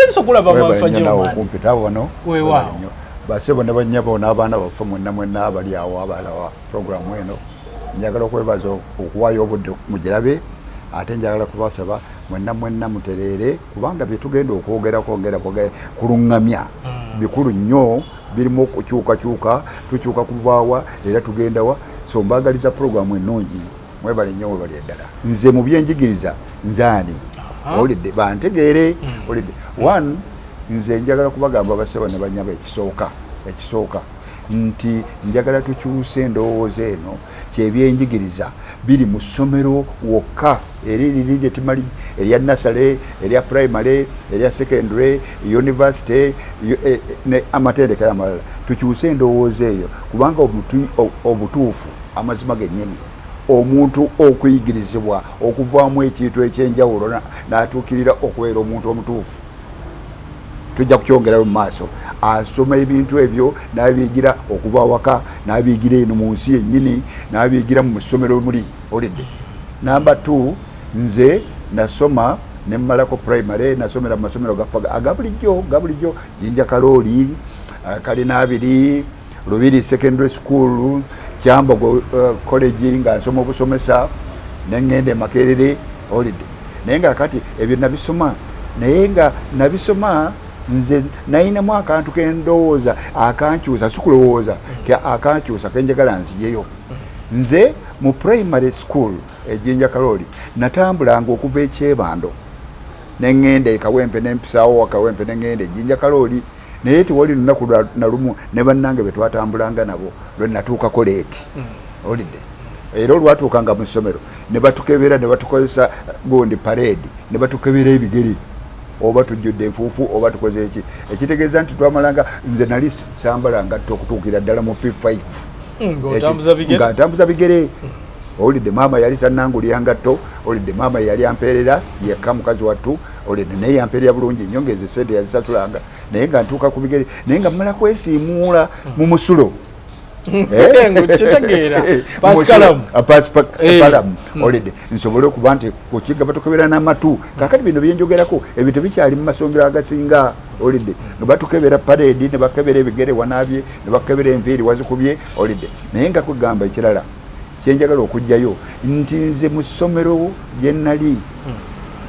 Senso kula baba FAGIL Kumpita wano wewa basebo ne banyabo n'abaana baffe mwenna abali awo abalawa programu eno njagala okwebaza okuwayo obudde mugirabe ate njagala kubasaba mwenna muterere kubanga byetugenda okwogera kulungamya bikulu nnyo birimu okukyuka tukyuka kuvaawa era tugendawa so mbagaliza programu ennungi mwebale nnyo webali eddala nze mu byenjigiriza nzaani olidde bantegeere olidde one nze njagala kubagamba basaba ne banyaba ekisooka nti njagala tukyuse endowooza eno kyebyenjigiriza biri mu ssomero wokka eriri timali erya nasale erya primary erya secondary university ne amatendekero amalala tukyuse endowooza eyo kubanga obutuufu amazima gennyini omuntu okuyigirizibwa okuvaamu ekintu ekyenjawulo n'atuukirira okubeera omuntu omutuufu tujja kukyongerayo mu maaso asoma ebintu ebyo n'abiyigira okuva awaka n'abiyigira eno mu nsi yennyini n'abiyigira mu ssomero muli olidde namba 2 nze nasoma ne mmalako primary nasomera mu masomero gaffe aga bulijjo Jinja Kalooli Kalina abiri Lubiri secondary school Kyambogo college nga nsoma obusomesa nengende Makerere olidde naye nga kati ebyo nabisoma naye nga nabisoma nze nayinamu akantu kendowooza akankyusa sikulowooza akankyusa kenjagala nziyeyo nze mu primary school Jinja Kalooli natambulanga okuva ekyebando nengende ekawempe nempisaawo wakawempe nengende Jinja Kalooli naye tewali lunaku nalumu ne bannange betwatambulanga nabo lwe natuukako leeti olidde era olwatuukanga mu ssomero ne batukebera ne batukozesa gondi parade ne batukebera ebigere oba tujjudde enfuufu oba tukoze eki ekitegeeza nti twamalanga nze nali sambalanga okutuukira ddala mu P5 ng'atambuza bigere olidde maama yali tannangulya ngatto olidde maama yali ampeerera yekka mukazi wattu olidde naye yampeerera bulungi nnyo ng'ezo sente yazisasulanga naye nga ntuuka ku bigere naye nga mmala kwesiimuula mu musulo pasikalam olidde nsobole okuba nti kukiga batukebera n'amatu kakati bino byenjogerako ebyo tebikyali mu masomero agasinga olidde nga batukebera paredi ne bakebera ebigere wanaabye ne bakebera enviiri wazikubye olidde naye nga kugamba ekirala kyenjagala okujjayo nti nze mu ssomero gye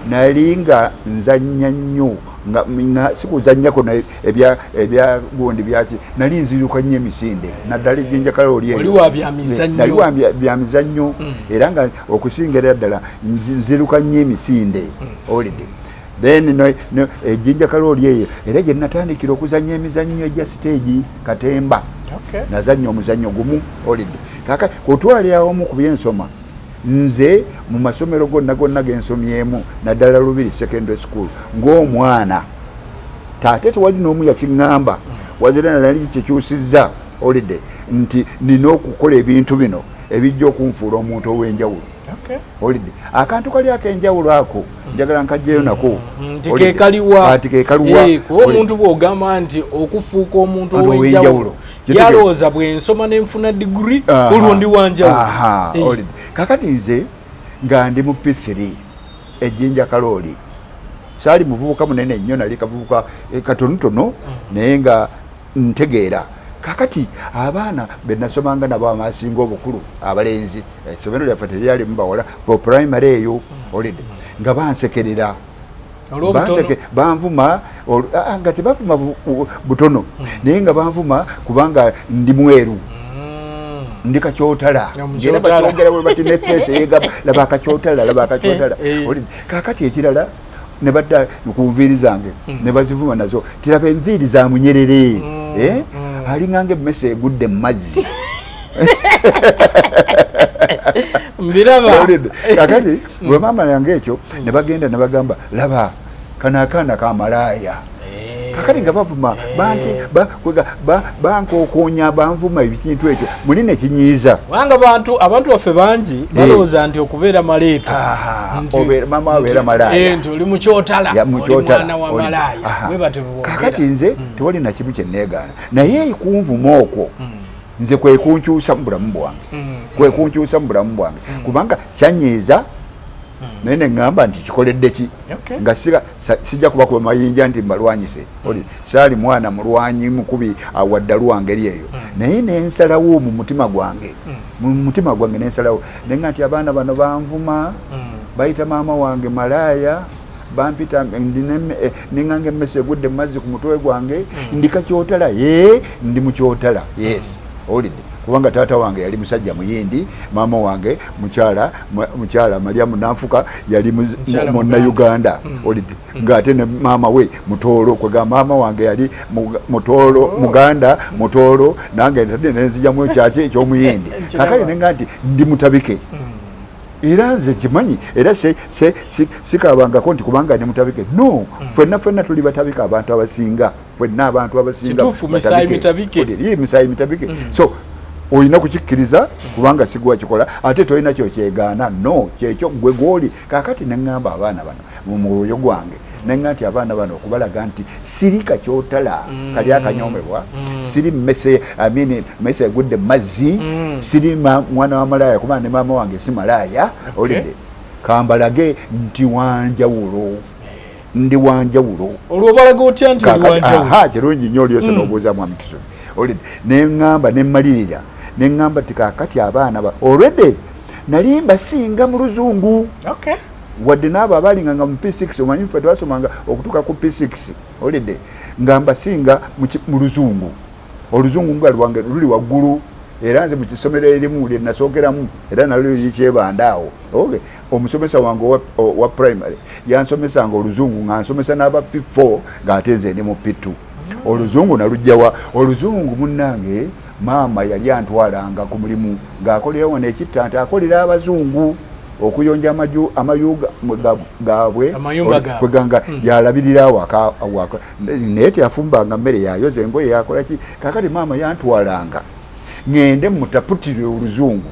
nali nga nzannya nnyo nga sikuzannyako ebya gundi byaki nali nziruka nnyo emisinde naddala Jinja Kalooli nali wa byamizannyo era nga okusingira ddala nziruka nnyo emisinde olidde then Jinja Kalooli eyo era gye natandikira okuzannya emizannyo egya stage katemba nazannya omuzannyo gumu olidde kaka kutwali awomu ku byensoma nze mu masomero gonna gensomyemu naddala Lubiri secondary school ng'omwana taate tewali n'omu yakiŋŋamba wazira nali kyekyusizza olidde nti nina okukola ebintu bino ebijja okunfuula omuntu ow'enjawulo olidde akantu kali ak'enjawulo ako njagala nkajjeyo nako nti kekaliwa omuntu bw'ogamba nti okufuuka omuntu ow'enjawulo yalowooza bw'ensoma n'enfuna diguri olwo ndi wanjawulo olidde kakati nze nga ndi mu P3 Jinja Kalooli saali muvubuka munene nnyo nali kavubuka katonotono naye nga ntegeera kakati abaana benasomanga nabo amasinga obukulu abalenzi essomero lyaffe teryali mubawala for primary eyo olidde nga bansekerera banvuma nga tebavuma butono naye nga banvuma kubanga ndi mweru ndi Kakyotala ngera bakyogera bwe bati nefeesi eyega laba Kakyotala olidde kakati ekirala ne badda ku nviiri zange ne bazivuma nazo tiraba enviiri za Munyerere alingange emmese egudde mu mazzi mbiraba kakati bwe maama yange ekyo ne bagenda ne bagamba laba kana akaana ka Malaaya kakati nga bavuma banti bankookonya banvuma ebikintu ekyo mulina ekinyiiza wanga abantu baffe bangi balowooza nti okubeera maleeta mama wabeera Malaaya nti oli Mukyotala mwana wa Malaaya kakati nze tewali na kimu kyenneegaana naye kunvuma okwo nze kwekunkyusa mu bulamu bwange kubanga kyanyiiza naye ne ngamba nti kikoledde ki nga sijja kuba kuba mayinja nti mbalwanyise saali mwana mulwanyi mukubi awadda lwangeri eyo naye nensalawo mu mutima gwange nensalawo nenga nti abaana bano banvuma bayita maama wange malaaya bampita ningange emmese egudde mumazzi ku mutwe gwange ndi Mukyotala ndi Mukyotala yes olidde kubanga taata wange yali musajja muyindi maama wange mukyala Mariamu Nanfuka yali monna Uganda olidde ngate ne maama we Mutolo kwega maama wange yali Mutolo Muganda Mutolo nange ntadde nenzija mu kyaki ekyomuyindi kakali nenga nti ndi mutabike era nze kimanyi era sikabangako nti kubanga ndi mutabike no ffenna tuli batabike abantu abasinga ffenna abantu abasinga kituufu misaayi mitabike so oyina kukikkiriza kubanga sigwa kikola ate tolina kyokyegaana no kyekyo gwe gwoli kakati neŋŋamba abaana bano mu mwoyo gwange nenga nti abaana bano okubalaga nti siri Kakyotala kali akanyomebwa siri mmese mmese egudde mazzi siri mwana wa malaaya kubanga ne maama wange si malaaya olidde kambalage nti ndi wanjawulo olwo balaga otya nti oli wanjawulo kirungi nnyo olyose n'obuuza mwami Kisoni olidde neŋŋamba nemmalirira neŋŋamba ti kaakati abaana already nali mbasinga mu luzungu wadde n'abo abalinganga mu P6 omanyi ffe twasomanga okutuuka ku P6 olidde nga mbasinga mu luzungu oluzungu nga lwange luli waggulu era nze mu kisomero erimu lye nasookeramu era nalyo likyebandaawo omusomesa wange wa primary yansomesanga oluzungu nga nsomesa n'aba P4 ng'ate nze ndi mu P2 oluzungu nalugjawa oluzungu munnange maama yali antwalanga ku mulimu ng'akolerawo n'ekittanta akolera abazungu okuyonja amayuga gaabwe kweganga yalabirira awaka naye teyafumbanga mmere yayoza engoye yakolaki kakati maama yantwalanga ngende mutaputire oluzungu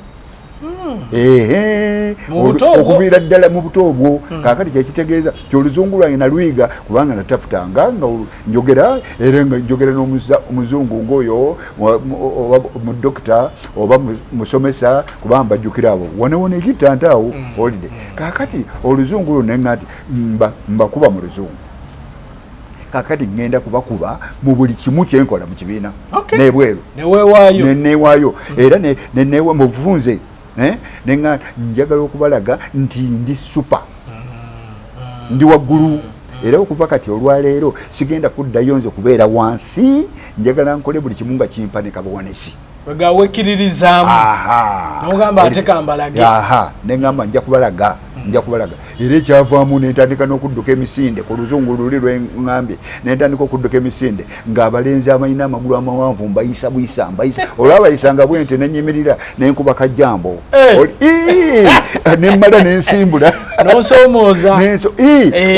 okuviira ddala mu buto obwo kakati kyekitegeeza kyoluzungu lwange naluyiga kubanga nataputanga nga njogera era nga njogera n'omuzungu ng'oyo mu dokita oba musomesa kubanga mbajjukira abo wonewona ekittanta awo olidde kakati oluzungu luno nenga nti mbakuba mu luzungu kakati ngenda kubakuba mu buli kimu kyenkola mu kibiina nebweru neweewaayo era nenewe muvunze nenga njagala okubalaga nti ndi super ndi waggulu era okuva kati olwaleero sigenda kuddayo nze kubeera wansi njagala nkole buli kimu nga kimpa ne kabonesi wegawekkiririzaamu nogamba ate kambalage neŋŋamba nja kubalaga era ekyavaamu nentandika n'okudduka emisinde ku luzungu luli lweŋŋambye nentandika okudduka emisinde ng'abalenzi amalina amagulu amawanvu mbayisa olwabayisanga bwente nenyimirira nenkuba kajjambo nemmala nensimbula nosomooza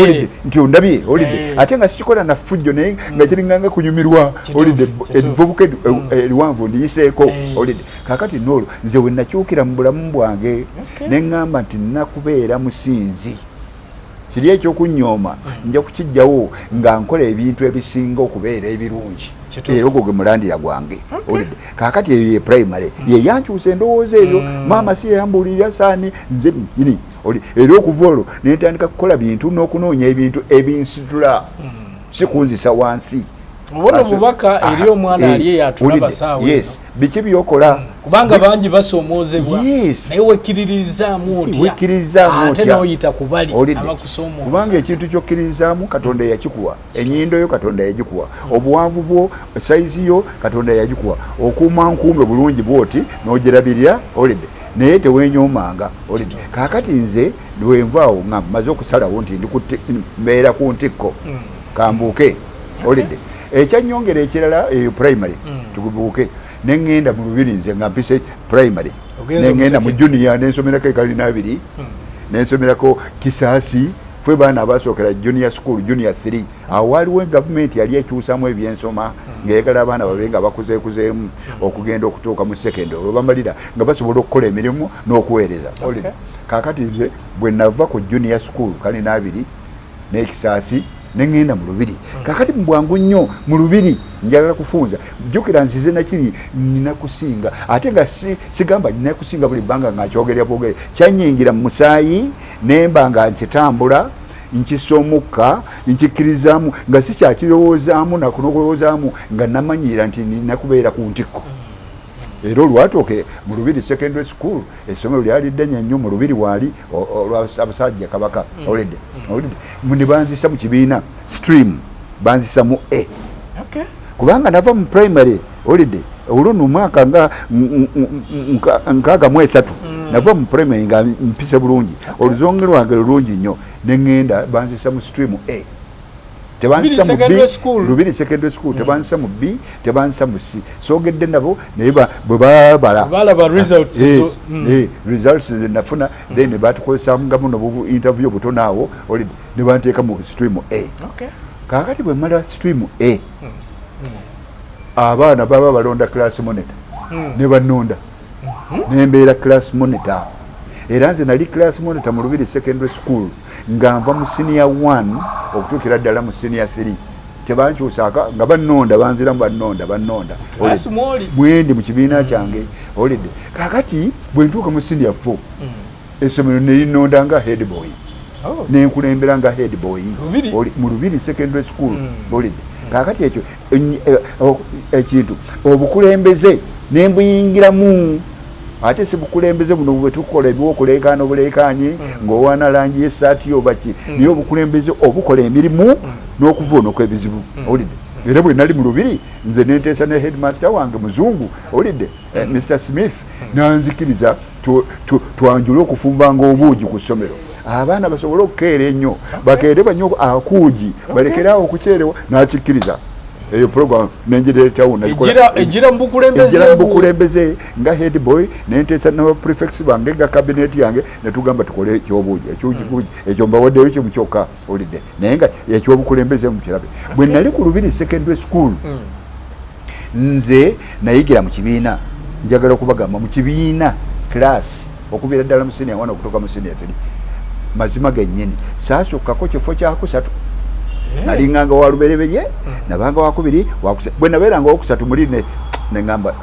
olidde nti ondabye olidde ate nga sikikola na ffujjo naye nga kiringanga kunyumirwa olidde evubuka eriwanvu ndiyiseeko olidde kakati noolwo nze we nakyukira mu bulamu bwange neŋŋamba nti nnakubeera musinzi kiri ekyokunyooma nja kukijjawo nga nkola ebintu ebisinga okubeera ebirungi era ogwo gwe mulandira gwange olidde kakati eyo ye primary ye yankyusa endowooza eyo maama si yeyambuulirira saani nze mikini era okuva olwo nentandika kukola bintu n'okunoonya ebintu ebinsitula sikunzisa wansi obona obubaka eri omwana ali yatulaba saawe biki byokola kubanga bangi basomoozebwa naye wekkiririzaamu otya ate n'oyita ku bali abakusoomooza kubanga ekintu kyokkiririzaamu Katonda yakikuwa ennyindo yo Katonda yagikuwa obuwanvu bwo sayizi yo Katonda yagikuwa okuuma nkuume bulungi bwoti n'ogirabirira olidde naye tewenyoomanga olidde kaakati nze lwenvaawo nga mmaze okusalawo nti mbeera ku ntikko kambuuke olidde ekyanyongera ekirala eyo primary tugubuuke neŋŋenda mu lubiri nze nga mpise primary neŋŋenda mu junior nensomerako ekalina 2 nensomerako Kisaasi fwe baana abasookera junior school junior 3 awo waliwo gavumenti yali ekyusamu ebyensoma ng'eyagala abaana babe nga bakuzeekuzeemu okugenda okutuuka mu secondary webamalira nga basobola okukola emirimu n'okuweereza kaakati nze bwe nava ku junior school kalina 2 n'ekisaasi nengenda mu Lubiri kakati mbwangu nnyo mu Lubiri njagala kufunza jukira nzize nakiri nina kusinga ate nga sigamba nina kusinga buli banga ngakyogerya bwogere kyanyingira mu musaayi nemba nga nkitambula nkisomuka nkikirizamu nga sikyakirowoozamu nakunokulowoozamu nga namanyira nti nina kubeera ku ntikko era olwatooke mu Lubiri secondary school essomero lyali ddenya nnyo mu Lubiri waali abasajja kabaka olidde ne banzisa mu kibiina stream banzisa mu A kubanga nava mu primary olidde oluno omwaka nga 63 nava mu primary nga mpise bulungi oluzonge lwange lulungi nnyo nengenda banzisa mu stream A tebanzisa mu B Lubiri secondary school tebanzisa mu B tebanzisa mu C sogedde nabo naye bwe balaba results results nafuna then batukozesa ngamu nobu interview butono awo olidde ne banteeka mu stream A kakati bwe mala stream A abaana baba balonda class monitor ne banonda nembeera class monitor era nze nali class monitor mu Lubiri secondary school nga nva mu senior 1 okutuukira ddala mu senior 3 tebankyusaka nga banonda banziramu banonda mwendi mu kibiina kyange olidde kakati bwe ntuuka mu senior 4 essomero nelinonda nga head boy nenkulembera nga head boy mu Lubiri secondary school olidde kakati ekyo ekintu obukulembeze nembuyingiramu ate si bukulembeze buno bwe tukola ebyokuleekaana obuleekaanye ng'owaana langi y'essaati yobaki naye obukulembeze obukola emirimu n'okuvoonoka ebizibu olidde era bwe nali mu Lubiri nze nenteesa ne headmaster wange muzungu olidde Mr Smith nanzikiriza twanjule okufumbanga obuugi ku ssomero abaana basobole okukeera ennyo bakeere banyo akuugi balekeraawo okuceerewa n'akikkiriza eyo program nenjireetawo ejira mu bukulembeze nga head boy nenteesa na prefects bange nga cabinet yange netugamba tukole ekyobuugi ekyo mbawaddeyo kimu kyokka olidde naye nga ekyobukulembeze mukirabe bwe nali ku Lubiri secondary school nze nayigira mu kibiina njagala okubagamba mu kibiina class okuviira ddala mu senior 1 okutuuka mu senior 3 mazima gennyini saasukkako kifo kyakusatu nalinganga walubereberye nabanga wakubiri bwe nabeeranga wokusatu muli neŋŋamba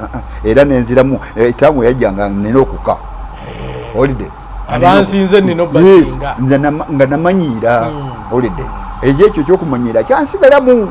era nenziramu etaamu yajjanga nina okuka olidde abansinze nino basinga nga namanyiira olidde ekyo ekyokumanyira kyansigalamu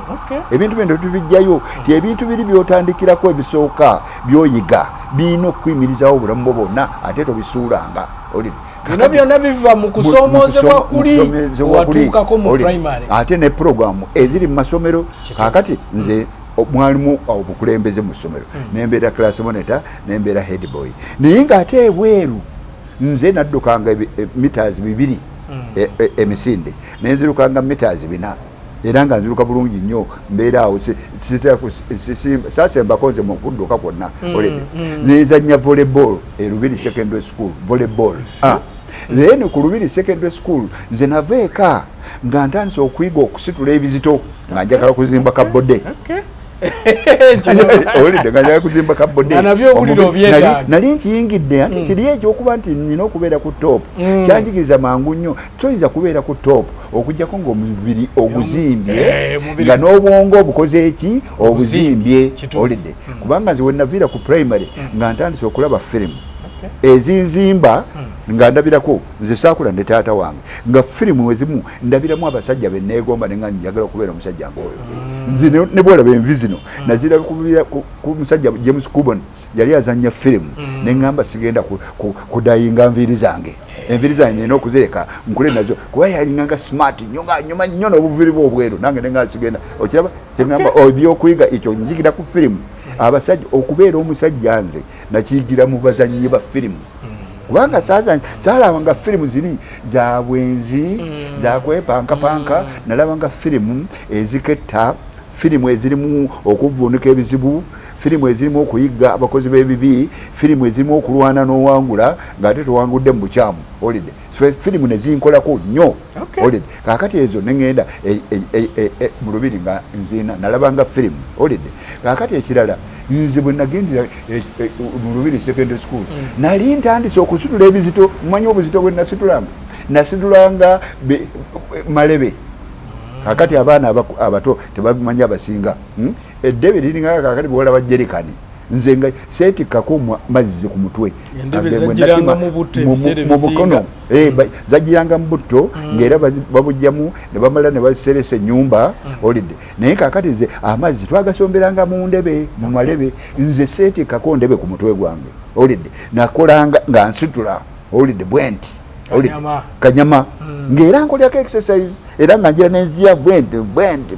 ebintu bino tubijjayo ti ebintu biri byotandikirako ebisooka byoyiga birina okuyimirizawo obulamu bwo bwonna ate tobisuulanga olidde bino byonna biva mu kusoomozebwa kuli watuukako mu primary ate ne programu eziri mu masomero kakati nze mwalimu obukulembeze mu ssomero nembeera class monitor nembeera head boy naye ngaate ebweru nze naddukanga meters 2 emisinde nenzirukanga meters 4 era nga nziruka bulungi nnyo mbeera awo saasembako nze mu kudduka kwonna olidde nenzannya volleyball e Lubiri secondary school volleyball then ku Lubiri secondary school nze nava eka nga ntandise okuyiga okusitula ebizito nga njagala kuzimba kabode olidde nga njagala kuzimba kabode nali nkiyingidde ate kiri ekyokuba nti nina okubeera ku top kyanjigiriza mangu nnyo toyinza kubeera ku top okugjako ng'omubiri oguzimbye nga n'obwongo obukoze eki obuzimbye olidde kubanga nze wenaviira ku primary nga ntandise okulaba firimu ezinzimba nga ndabirako nze saakula ne taata wange nga firimu wezimu ndabiramu abasajja beneegomba nenga njagala okubeera omusajja ng'oyo nze ne bwolaba envi zino nazira ku musajja James Kubon yali azannya firimu neŋŋamba sigenda kudayinga nviiri zange enviiri zange nina okuzireka nkule nazo kuba yalinganga smart nnyo nga nyuma nnyo n'obuviiri bwe obweru nange nenga sigenda okiraba kyeŋŋamba ebyokuyiga ekyo njigira ku firimu abasajja okubeera omusajja nze nakiyigira mu bazannyi ba firimu kubanga saalabanga firimu ziri za bwenzi zakwepankapanka nalabanga firimu eziketta firimu ezirimu okuvuunika ebizibu firimu ezirimu okuyiga abakozi b'ebibi firimu ezirimu okulwana n'owangula ng'ate towangudde mu bukyamu olidde firimu nezinkolako nnyo olidde kakati ezo neŋŋenda mu Lubiri nga nziina nalabanga firimu olidde kakati ekirala nze bwe nagendera mu Lubiri secondary school nali ntandise okusitula ebizito mmanyi obuzito bwe nasitulanga malebe kakati abaana abato tebamanya abasinga eddebe liringa kakati bwola bajerikani nze nga seetikako mazzi ku mutwe mu bukono zagiranga mu butto ng'era babujjamu ne bamala ne baseresa ennyumba olidde naye kakati nze amazzi twagasomberanga mu ndebe mu malebe nze seetikako ndebe ku mutwe gwange olidde nakolanga nga nsitula olidde bwenti kanyama ng'era nkolyako exercise era nga njira nenzija bwenti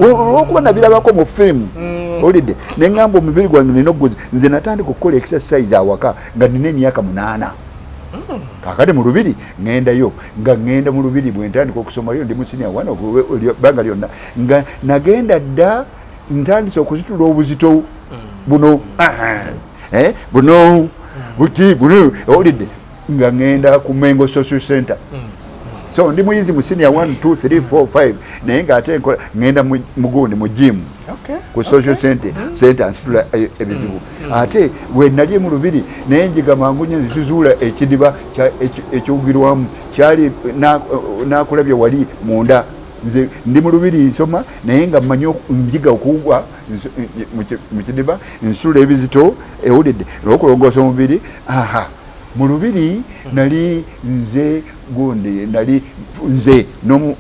olwokuba nabirabako mu firimu olidde neŋŋamba omubiri gwange nina oguzi nze natandika okukola exercise awaka nga nina emyaka 8 kakati mu lubiri ŋŋendayo nga ŋŋenda mu lubiri bwe ntandika okusomayo ndi musinia wana banga lyonna nga nagenda dda ntandise okuzitula obuzito buno buno buki buno olidde nga ŋŋenda ku Mengo Social Center so ndi muyizi mu senior 1 2 3 4 5 naye ng'ate nkola ŋŋenda mugundi mu gym ku social center nsitula ebizibu ate we nali mu lubiri naye njiga mangu nnyo nituzuula ekidiba ekyogirwamu kyali nakulabye wali munda nze ndi mu lubiri nsoma naye nga mmanyi njiga okugwa mu kidiba nsitula ebizito ewulidde olw'okulongoosa omubiri mu lubiri nali nze gundi nali nze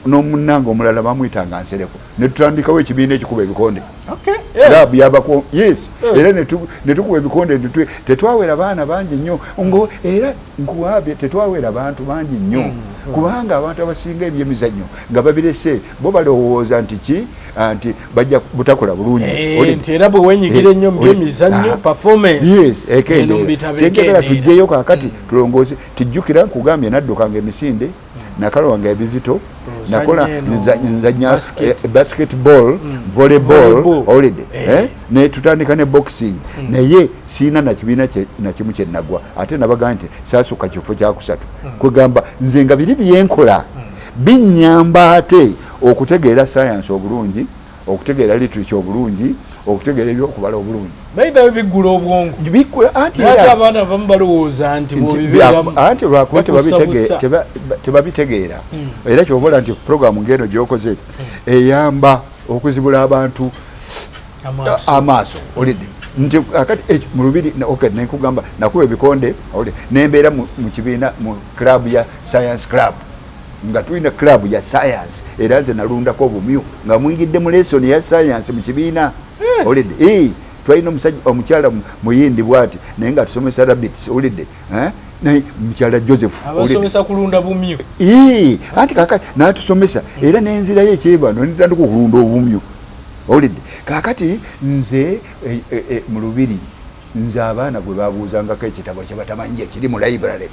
n'omunnanga omulala bamwyitanga Nsereko ne tutandikawo ekibiina ekikuba ebikonde laabu yabako yes era ne tukuba ebikonde tetwawera baana bangi nnyo ngo era nkuwaabye tetwawera bantu bangi nnyo kubanga abantu abasinga ebyemizannyo nga babirese bo balowooza nti bajja butakola bulungi nti era bwe wenyigira ennyo mu byemizannyo performance kyekagala tujjeyo kakati tulongooze tujjukira nkugambye naddukanga emisinde nakalowanga ebizito nakola nzanya basketball volleyball olide ne tutandika ne boxing naye siina na kibiina nakimu kyenagwa ate nabaga nti saasuka kifo kyakusatu kwegamba nze nga biri byenkola binyamba ate okutegeera science obulungi okutegeera literature obulungi okutegeera ebyokubala obulungi baita bigula obwongo anti abaana bamu balowooza nti anti lwakuba tebabitegeera era kyobola nti programu ngeno gyokoze eyamba okuzibula abantu amaaso olidde nti akati mu lubiri nenkugamba nakuba ebikonde nembeera mu kibiina mu club ya science club nga tulina club ya science era nze nalundako obumyu nga mwingidde mu lesson ya science mu kibiina olidde twalina omukyala muyindi bwati naye nga tusomesa rabbits olidde naye mukyala Joseph abasomesa kulunda bumyu anti kakati natusomesa era nenzirayo ekyebano nitandika okulunda obumyu olidde kakati nze mu lubiri nze abaana gwe babuuzangako ekitabo kyebatamanyi ekiri mu library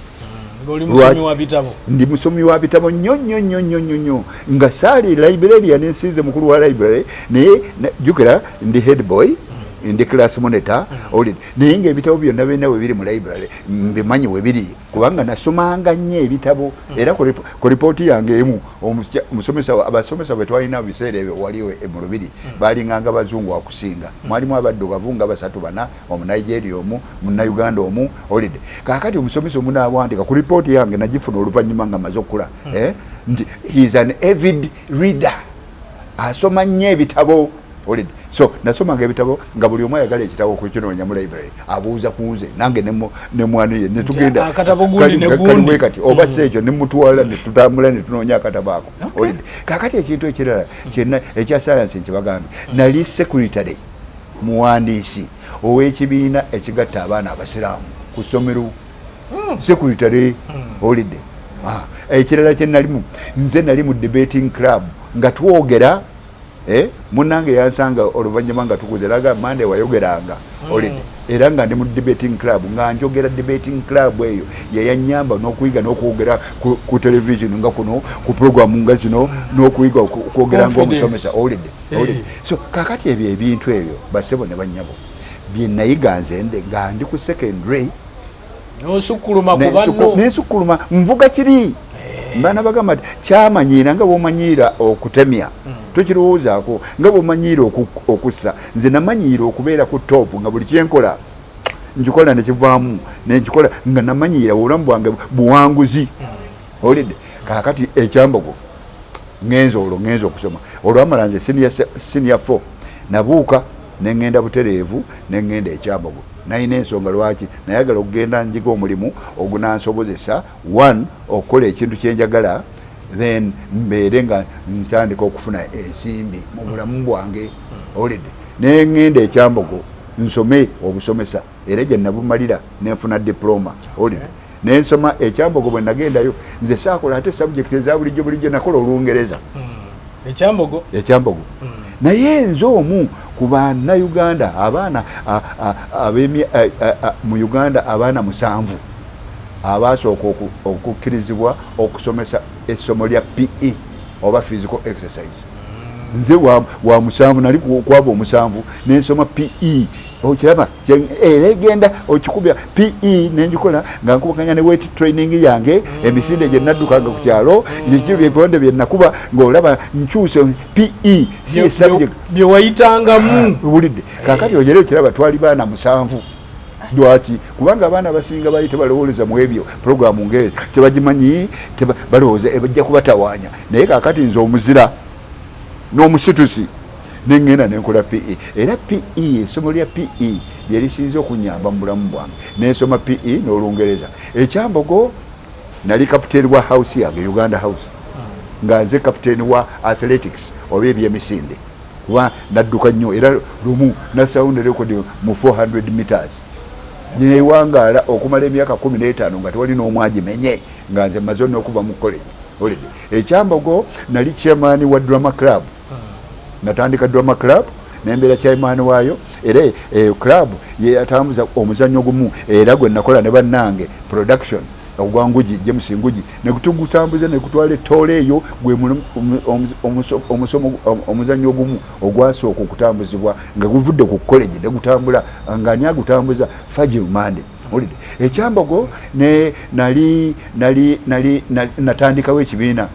ndi musomi wa bitabo nnyo nga saali librarian nsinze mukulu wa library naye jukira ndi head boy ndi class monitor naye ngaebitabo byonna byonna we biri mu library mbimanyi we biri kubanga nasomanga nnyo ebitabo era ku ripooti yange emu abasomesa bwe twalina biseera ebyo waliwo mu lubiri balinganga bazungu wakusinga mwalimu abaddugavu nga 3-4 omunigeria omu munnauganda omu olidde kakati omusomesa omu naawandika ku ripooti yange nagifuna oluvannyuma nga maze okula nti he is an avid reader asoma nnyo ebitabo olidde so nasomanga ebitabo nga buli omu ayagala ekitabo okukinoonya mu library abuuza ku nze nange ne mwaniye ne tugenda kati oba kyekyo ne mutwala ne tutambula ne tunoonya akatabo ako olidde kakati ekintu ekirala kyonna ekya science nkibagambye nali secretary muwandiisi ow'ekibiina ekigatta abaana abasiraamu ku ssomero secretary olidde ekirala kye nalimu nze nali mu debating club nga twogera munange yansanga oluvannyuma nga tukuze laga Monday wayogeranga olidde era nga ndi mu debating club nga njogera debating club eyo yayanyamba n'okuyiga n'okwogera ku television nga kuno ku programu nga zino n'okuyiga okwogera ng'omusomesa olidde so kakati ebyo ebintu ebyo basebo ne bannyabo bye nayiga nze nga ndi ku secondary n'ensukkuluma nvuga kiri mbana bagamba kyamanyira nga bw'omanyiira okutemya tokirowoozaako nga bw'omanyiira okussa nze namanyiira okubeera ku top nga buli kyenkola nkikola nekivaamu nenkikola nga namanyiira obulamu bwange buwanguzi olidde kakati ekyambogo ngenzo okusoma olwamala nze senior 4 nabuuka nengenda butereevu nengenda ekyambogo nayina ensonga lwaki nayagala okugenda njiga omulimu ogunansobozesa one okukola ekintu kyenjagala then mbeere nga ntandika okufuna ensimbi mu bulamu bwange olidde nengenda ekyambogo nsome obusomesa era gye nabumalira nenfuna diploma olidde nensoma ekyambogo bwe nagendayo nze saakola ate subject eza bulijjo nakola Olungereza ekyambogo naye nze omu ku bannayuganda abaana mu Uganda abaana 7 abasooka okukkirizibwa okusomesa essomo lya PE oba physical exercise nze wa 7 nali kwabo 7 nensoma PE okiraba egenda okikubya PE nenjikola nga nkubakanya ne weight training yange emisinde gye naddukanga ku kyalo ebiponde bye nakuba ng'olaba nkyuse PE si subject bye wayitangamu bulidde kakati ojere okiraba twali baana 7 lwaki kubanga abaana abasinga bali tebalowoleza mu ebyo programu ngeri tebagimanyi balowooza ebajja kubatawaanya naye kakati nze omuzira n'omusitusi nengenda nenkola PE era PE essomo lya PE lyerisinze okunyamba mu bulamu bwange nensoma PE n'Olungereza ekyambogo nali kapiteeni wa house yange Uganda House nga nze kapiteeni wa athletics oba ebyemisinde kuba nadduka nnyo era lumu nasound record mu 400 meters nyewangaala okumala emyaka 15 nga tewali n'omu agimenye nga nze maze n'okuva mu college olidde ekyambogo nali chairman wa drama club natandika drama club nembeera chairman waayo era club ye yatambuza omuzannyo gumu era gwe nakola ne bannange production ogwanguji James Nguji ne kutugutambuza ne kutwala ettoola eyo gwe omuzannyo gumu ogwasooka okutambuzibwa nga guvudde ku college ne gutambula nga ani agutambuza FAGIL Monday olidde ekyambogo ne nali natandikawo ekibiina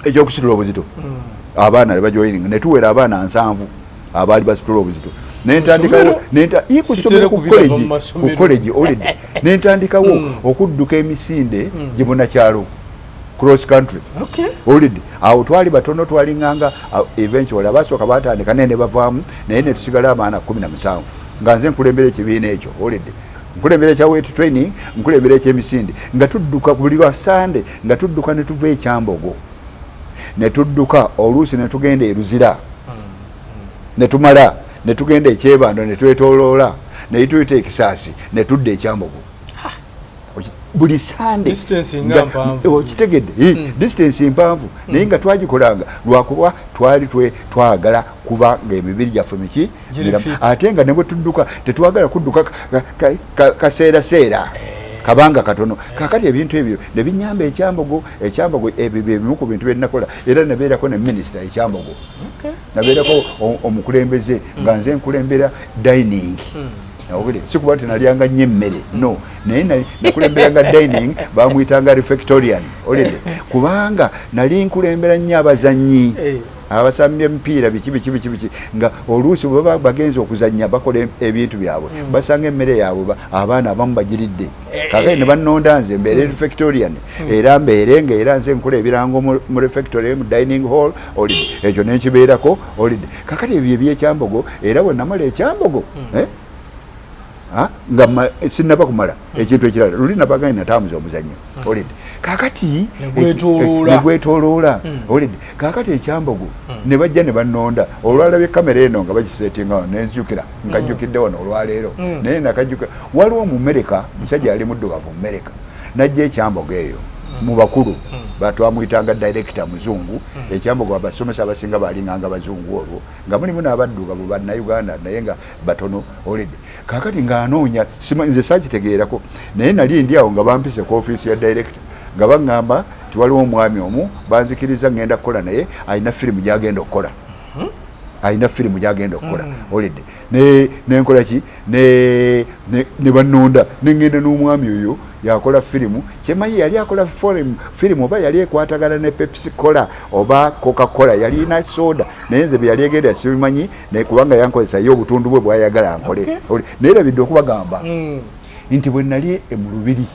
ekyokusitula obuzito abaana ne bajoyininga ne tuwera abaana 7 abaali basitula obuzito nentandikawo ku college olidde nentandikawo okudduka emisinde gye munakyalo cross country olidde awo twali batono twalinganga eventually abasooka batandika nene bavaamu naye ne tusigala abaana 17 nga nze nkulembera ekibiina ekyo olidde nkulembera ekya weight training nkulembera ekyemisinde nga tudduka buli lwa Sunday nga tudduka ne tuva ekyambogo ne tudduka oluusi ne tugenda eruzira ne tumala ne tugenda ekyebando ne twetoloola ne tuyita ekisaasi ne tudda ekyambogo buli Sunday okitegedde distance mpanvu naye nga twagikolanga lwakuba twali twagala kuba ng'emibiri gyaffe miki ate nga ne bwe tudduka tetwagala kudduka kaseeraseera kabanga katono kakati ebintu ebyo ne binyamba ekyambogo ebyo bimu ku bintu bye nakola era nabeerako ne minister ekyambogo nabeerako omukulembeze nga nze nkulembera dining sikuba nti nalyanga nnyo emmere no naye nakulemberanga dining bamuyitanga refectorian olidde kubanga nali nkulembera nnyo abazannyi abasamya emipiira biki nga oluusi bwe bagenza okuzannya bakola ebintu byabwe basanga emmere yaabwe abaana abamu bagiridde kakati ne bannonda nze mbeere refectorian era mbeere ngaera nze nkola ebirango mu refectory mu dining hall olidde ekyo nenkibeerako olidde kakati ebyo ebyekyambogo era bwe namala ekyambogo nga sinaba kumala ekintu ekirala luli nabaganye natambuza omuzannyo olidde kakati negwetoloola olidde kakati ekyambogo ne bajja ne bannonda olwalaba ekamera eno nga bagisetinga nenzijukira nkajjukidde wano olwaleero naye nakajjukira waliwo mu Amerika musajja ali muddugavu mu Amerika najja ekyambogo eyo mu bakulu batwamuyitanga director muzungu ekyambogo abasomesa abasinga balinganga bazungu olwo nga mulimu n'abaddugavu bannayuganda naye nga batono olidde kakati ng'anoonya nze saakitegeerako naye nali ndi awo nga bampise ku ofiisi ya director nga baŋŋamba ti waliwo omwami omu banzikiriza ngenda kukola naye alina firimu gyagenda okukola olidde nenkola ki ne bannonda nengenda n'omwami oyo yakola firimu kyemanyi yali akola firimu oba yali ekwatagana ne Pepsi Cola oba Coca Cola yali ina soda naye nze byali egenda sibimanyi kubanga yankozesayo obutundu bwe bwayagala nkole naye labidde okubagamba nti bwe nali mu Lubiri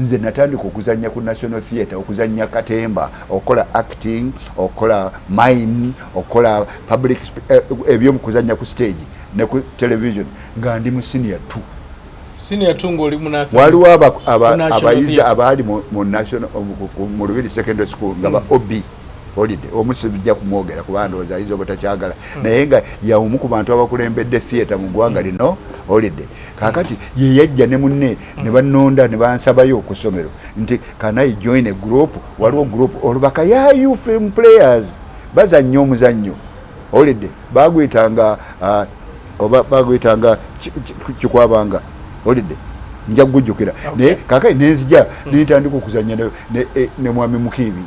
nze natandika okuzannya ku National Theatre, okuzannya katemba, okola acting, okola mime, okola public ebyo mukuzannya ku stage ne ku television nga ndi mu senior 2. Senior 2 ngoli munaka. Waliwo abayizi abali mu National mu Lubiri Secondary School nga ba OB holiday omusibijja kumwogera ku bandoza izo batakyagala naye nga yawumu ku bantu abakulembedde theatre mu ggwanga lino holiday kakati ye yajja ne munne ne banonda ne bansabayo okusomero nti can I join a group waliwo group olubaka ya you film players bazannya omuzannyo holiday bagwitanga oba bagwitanga kikwabanga holiday nja kujjukira naye kakati nenzija nintandika okuzannya ne mwami Mukiibi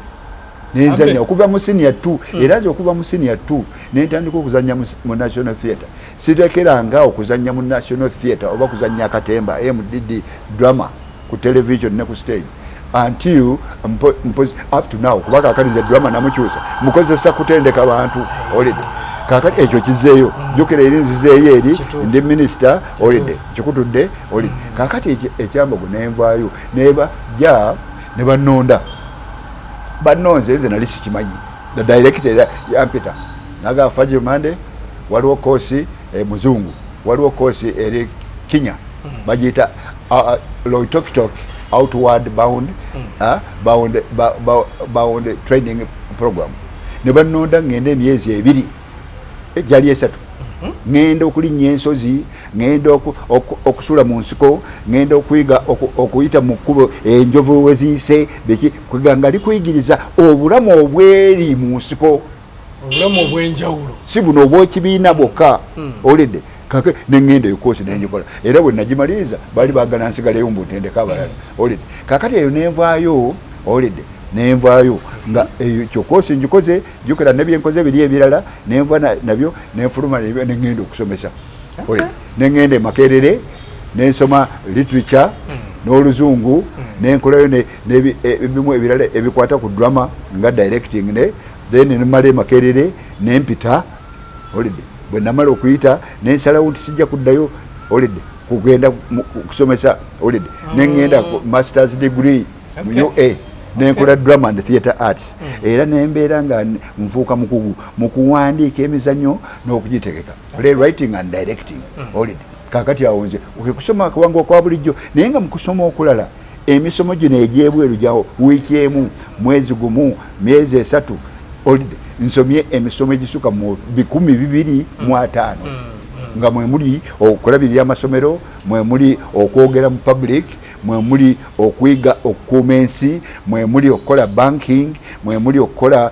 nenzanya okuva mu senior 2 era nze okuva mu senior 2 nentandika okuzanya mu National Theatre sirekeranga okuzanya mu National Theatre oba kuzanya katemba MDD drama ku television ne ku stage until up to now kubaka akalize drama namukyusa mukozesa kutendeka abantu holiday kakati ekyo kizeeyo jukira erinzizeeyo eri ndi minister holiday kikutudde holiday kakati ekyambogo nenvaayo neba ja ne banonda banonze nze nali sikimanyi the director yampita naga FAGIL Monday waliwo kosi muzungu waliwo kosi eri Kenya bajita Loitoktok outward bound bound training program ne banonda ngende emyezi 2 ejali 3 ngenda okulinnya ensozi ngenda okusula mu nsiko ngenda okuyiga okuyita mu kkubo enjovu weziyise beki kuganga likuyigiriza obulamu obweri mu nsiko obulamu obwenjawulo si buno obw'ekibiina bwokka olidde kake nengenda ekoosi nenjikola era bwe nagimaliriza bali baagala nsigaleyo mbutendeka abalala olidde kakati eyo nenvaayo olidde nenvaayo nga ekyokosi njikoze jukira nebyenkoze biri ebirala nenva nabyo nenfuluma nebyo nengenda okusomesa nengenda Makerere nensoma literature n'oluzungu nenkolayo nebimu ebirala ebikwata ku drama nga directing ne then nemala Makerere nempita olidde bwe namala okuyita nensalawo nti sijja kuddayo olidde kugenda kusomesa olidde nengenda masters degree mu UA nenkola drama and theatre arts era nembeera nga nfuuka mukugu mu kuwandiika emizannyo n'okugitegeka playwriting and directing olidde kakati awo nze kusoma kawango kwa bulijjo naye nga mu kusoma okulala emisomo gino egyebweru gyawo wiiki emu mwezi gumu myezi 3 olidde nsomye emisomo egisuka mu 225 nga mwe muli okulabirira amasomero mwe muli okwogera mu public mwe muli okuyiga okukuuma ensi mwe muli okukola banking mwe muli okukola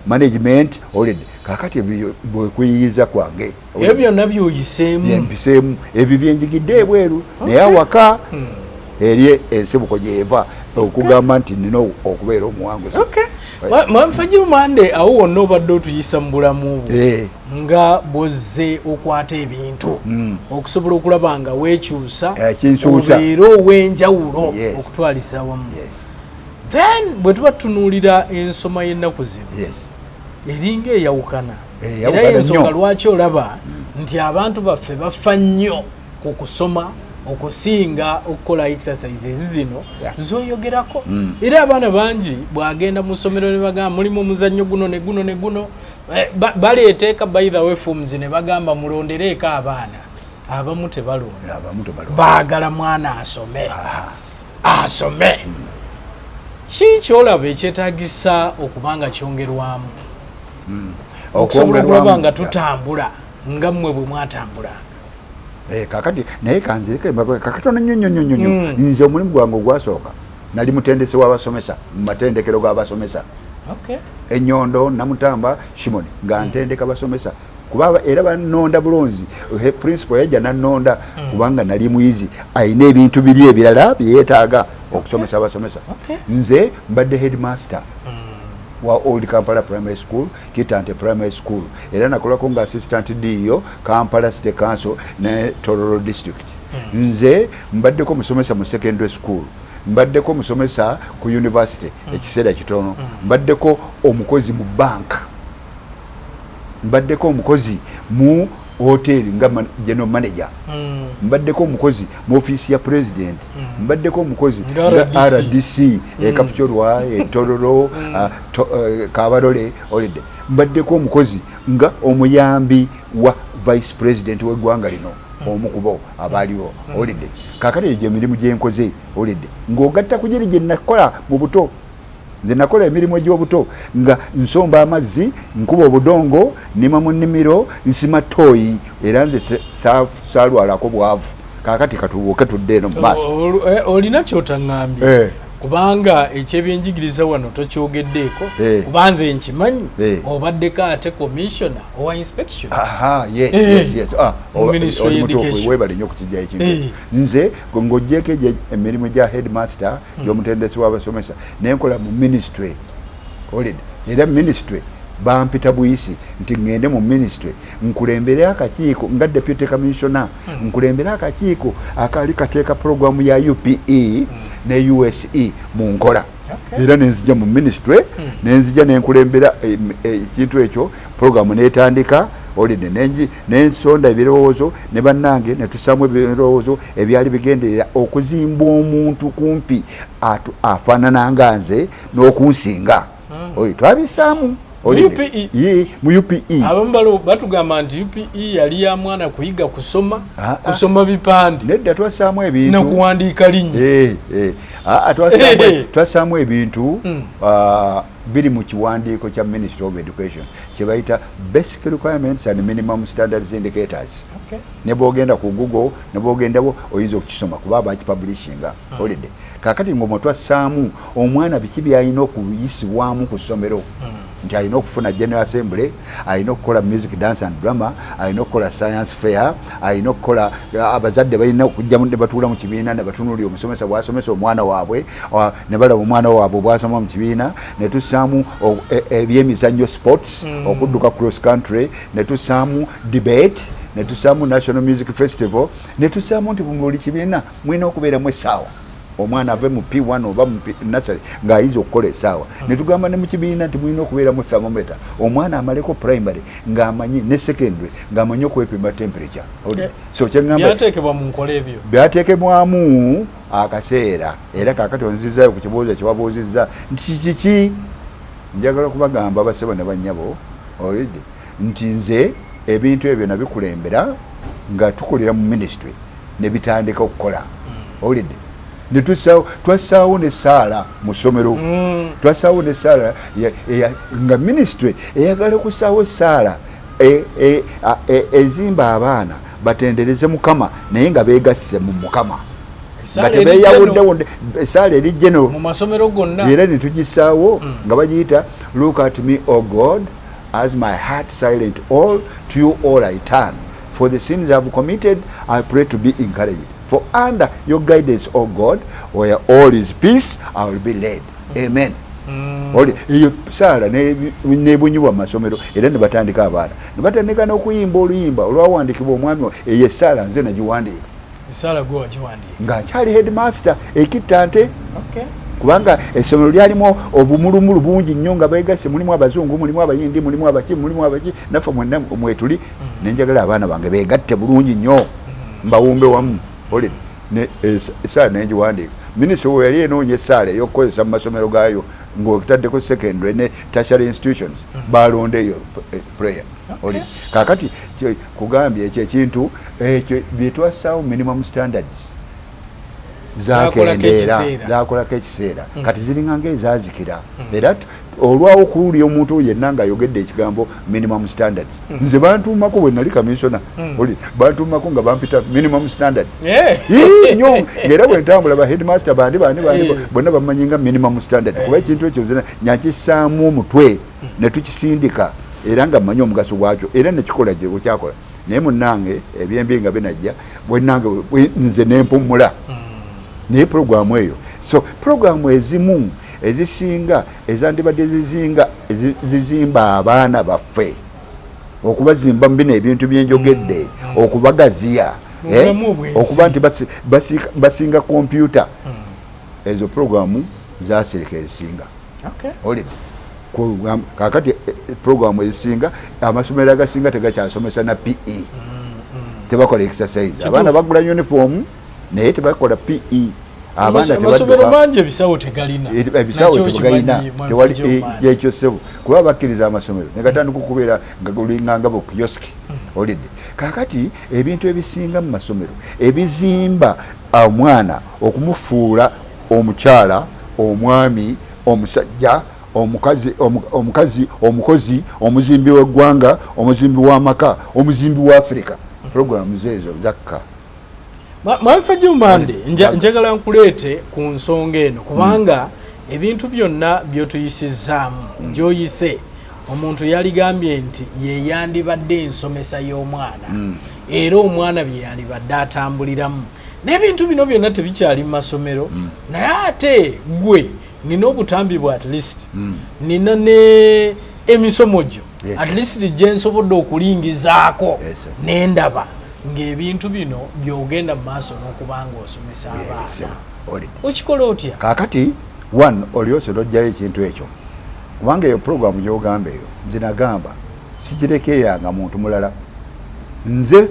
management olidde kakati bwekuyiyiza kwange ebyo byonna byoyiseemu empiseemu ebyo byenjigidde ebweru naye awaka eri ensibuko gyeva okugamba nti nina okubeera omuwanguzi FAGIL Monday awo wonna obadde otuyisa mu bulamu bwo nga bwozze okwata ebintu okusobola okulaba nga weekyusa obeera ow'enjawulo okutwalisa wamu then bwe tuba tutunuulira ensoma y'ennaku zino eringa eyawukana era y'ensonga lwaki olaba nti abantu baffe bafa nnyo ku kusoma okusinga okukola exercises zino zoyogerako era abaana bangi bwagenda mu ssomero ne bagamba mulimu omuzannyo guno ne guno ne guno baleeteeka by the way forms ne bagamba mulondereeko abaana abamu tebalonda baagala mwana asome ki kyolaba ekyetaagisa okubanga kyongerwamu okusobola okulaba nga tutambula nga mmwe bwe mwatambulanga kakati naye kanzirike kakatono nnyo nze omulimu gwange ogwasooka nali mutendesi w'abasomesa mu matendekero g'abasomesa Enyondo Namutamba Shimoni nga ntendeka basomesa kuba era banonda bulonzi principal yajja nanonda kubanga nali muyizi ayina ebintu biri ebirala byetaaga okusomesa abasomesa nze mbadde headmaster wa Old Kampala Primary School, Kitante Primary School. Era nakolako nga assistant DO Kampala State Council ne Tororo District. Nze mbaddeko musomesa mu secondary school. Mbaddeko musomesa ku university ekiseera kitono. Mbaddeko omukozi mu bank. Mbaddeko omukozi mu hotel nga general manager mbaddeko omukozi mu office ya president mbaddeko omukozi nga RDC Kapchorwa Tororo Kabarole olide mbaddeko omukozi nga omuyambi wa vice president w'eggwanga lino omukubo abaliwo olide kakati je mirimu je nkoze olide ng'ogatta kujeri je nakola mu buto nze nakola emirimu egy'obuto nga nsomba amazzi nkuba obudongo nima mu nnimiro nsima toyi era nze saalwalako bwavu kakati katubuuke tudde eno mu maaso olina kyotaŋŋambye kubanga ekyebyenjigiriza wano tokyogeddeeko kubanze nkimanyi obaddeko ate commissioner owa inspection webale nnyo okukijja ekintu nze ng'oggyeko emirimu gya headmaster gy'omutendesi w'abasomesa nenkola mu ministry era ministry bampita buyisi nti ngende mu ministry nkulembere akakiiko nga deputy commissioner nkulembere akakiiko akali kateeka programu ya UPE ne USE mu nkola era nenzija mu ministry nenzija nenkulembera ekintu ekyo programu netandika olide nensonda ebirowoozo ne bannange netusaamu ebirowoozo ebyali bigenderera okuzimba omuntu kumpi afaanana nga nze n'okunsinga twabisaamu mu UPE abambalo batugamba nti UPE yali ya mwana kuyiga kusoma bipande nedda twasaamu ebintu n'okuwandiika linnya twasaamu ebintu biri mu kiwandiiko kya Ministry of Education kye bayita Basic Requirements and Minimum Standards Indicators. Ne bw'ogenda ku Google ne bw'ogendabo oyinza okukisoma kuba bakipublishinga olide kakati ng'omwo twasaamu omwana biki byalina okuyisibwamu ku ssomero nti alina okufuna General Assembly, alina okukola music, dance and drama, alina okukola science fair, alina okukola abazadde balina okujjamu ne batuula mu kibiina ne batunuulira omusomesa bw'asomesa omwana waabwe ne balaba omwana waabwe bw'asoma mu kibiina ne tussaamu ebyemizannyo sports okudduka cross country ne tussaamu debate ne tussaamu National Music Festival ne tussaamu nti buli kibiina mwina okubeeramu essaawa omwana ave mu P1 oba mu nursery ng'ayiza okukola essaawa ne tugamba ne mu kibiina nti mulina okubeeramu thermometer omwana amaleko primary ng'amanyi ne secondary ng'amanyi okwepima temperature so kyengamba byateekebwa mu nkola ebyo byateekebwamu akaseera era kaakati onzizaayo ku kibuuzo kyewabuuzizza nti kiki njagala kubagamba basebo ne bannyabo olidde nti nze ebintu ebyo nabikulembera nga tukolera mu ministry ne bitandika okukola olidde ne twasaawo ne saala mu ssomero twasaawo ne saala nga ministry eyagala okusaawo saala ezimba abaana batendereze Mukama naye nga beegasse mu Mukama nga tebeyawuddewo esaala eri general mu masomero gonna era ne tugisaawo nga bagiyita look at me o God as my heart silent all to you all I turn for the sins I have committed I pray to be encouraged for under your guidance, O God, where all is peace, I will be led. Amen. Iyo saala nebunyiwa masomero era ne batandika abaana ne batandika n'okuyimba oluyimba olwawandikibwa omwami eyo saala nze nagiwandiika esaala gwe wagiwandiika ng'akyali headmaster ekittante kubanga essomero lyalimu obumulumulu bungi nnyo nga beegasse mulimu abazungu mulimu abayindi mulimu abaki naffe mwenna mwetuli nenjagala abaana bange beegatte bulungi nnyo mbawumbe wamu olid ne esaala nengiwandiika minisitule we yali enoonya essaala ey'okukozesa mu masomero gaayo ng'okitaddeko secondary ne tertiary institutions balonda eyo prayer olid kaakati kugambye ekyo ekintu ekyo byetwassaawo minimum standards zakolako ekiseera kati ziringanga ezazikira era olwawo okuwulira omuntu yenna ng'ayogedde ekigambo minimum standards nze bantuumako bwe nali kamisona bantuumako nga bampita minimum standard nnyo ng'era bwe ntambula ba headmaster bandi bonna bamanyinga minimum standard kuba ekintu ekyo zena nyakissaamu omutwe ne tukisindika era nga mmanyi omugaso gwakyo era nekikola gye bukyakola naye munnange ebyembi nga binajja bwenange nze nempumula naye programu eyo so programu ezimu ezisinga ezandibadde zizimba abaana baffe okubazimba mu bino ebintu byenjogedde okubagaziya okuba nti basinga kompyuta ezo programu zasirika ezisinga olid kakati program ezisinga amasomero agasinga tegakyasomesa na PE tebakola exercise abaana bagula uniform naye tebakola PE amasomero mangi ebisawo tegalina tewali ekyo sebo kuba bakkiriza amasomero negatandika okubeera nga gulinganga bukioski olidde kakati ebintu ebisinga mu masomero ebizimba omwana okumufuula omukyala omwami omusajja omukazi omukozi omuzimbi w'eggwanga omuzimbi w'amaka omuzimbi wa Afrika programs ezo zakka FAGIL Mande njagala nkuleete ku nsonga eno kubanga ebintu byonna byotuyisizaamu gyoyise omuntu yaligambye nti yeyandibadde ensomesa y'omwana era omwana bye yalibadde atambuliramu n'ebintu bino byonna tebikyali mu masomero naye ate gwe nina obutambi bwa at least nina ne emisomo gyo at least gye nsobodde okulingizaako n'endaba ng'ebintu bino by'ogenda mu maaso n'okubanga osomesa abaana okikola otya kakati one olyoso lojjayo ekintu ekyo kubanga eyo programu gy'ogamba eyo nze nagamba sikirekereranga muntu mulala nze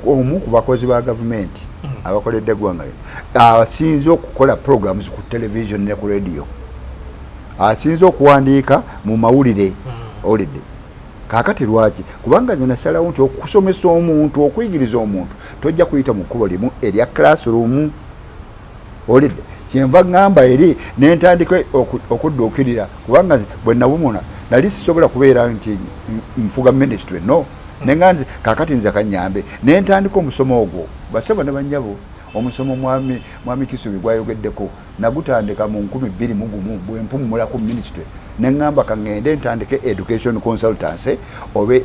omu ku bakozi ba gavumenti abakoledde eggwanga asinze okukola programs ku television ne ku radio asinze okuwandiika mu mawulire olidde kakati lwaki kubanga nze nasalawo nti okusomesa omuntu okuyigiriza omuntu tojja kuyita mu kkubo limu erya classroom olidde kyenva ngamba eri nentandika okudduukirira kubanga bwe nabumuna nali sisobola kubeera nti nfuga ministry no nenganze kakati nze kanyambe nentandika omusomo ogwo basaba ne bannyabo omusomo mwami Kisubi gwayogeddeko nagutandika mu 2021 bwe mpumula ku ministry nengamba kangende ntandike education consultancy obe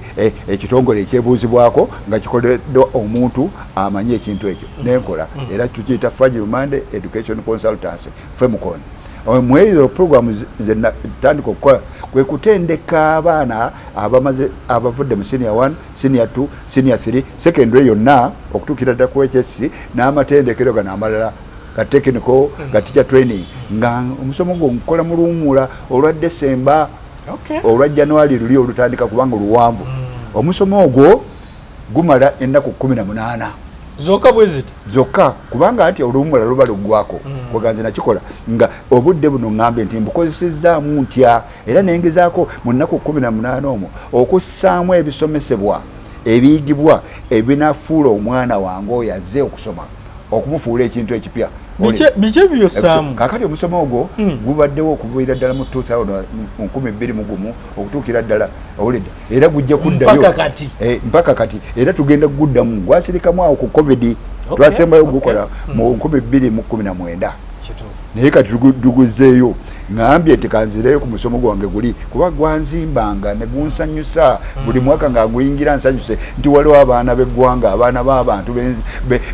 ekitongole ekyebuuzibwako nga kikoleddwa omuntu amanye ekintu ekyo nenkola era tukiyita FAGIL Mande education consultancy FEMCON mwezo program zetandika okukola kwe kutendeka abaana abavudde mu senior 1 senior 2 senior 3 secondary yonna okutuukira ddala ku HSC n'amatendekero gano amalala ga technical ga teacher training nga omusomo gwo nkola mu luwummula olwa December olwa January luli olutandika kubanga luwanvu omusomo ogwo gumala ennaku 18 zoka bweziti zoka kubanga ati oluwummula luba luggwako kuganze nakikola nga obudde buno ngambe nti mbukozesezza ntya era nengezaako mu nnaku 18 omwo okussaamu ebisomesebwa ebiyigibwa ebinafuula omwana wange oyo azze okusoma okumufuula ekintu ekipya biche byosaamu kakati omusomo ogwo gubaddewo okuviira ddala mu 2021 okutuukira ddala owulidde era gujja kuddayo mpaka kati era tugenda kuguddamu gwasirikamu awo ku covid twasembayo gukola mu 2019 naye kati tuguzeeyo ngambye nti kanzireyo ku musomo gwange guli kuba gwanzimbanga ne gunsanyusa buli mwaka nga guyingira nsanyuse nti waliwo abaana b'eggwanga abaana b'abantu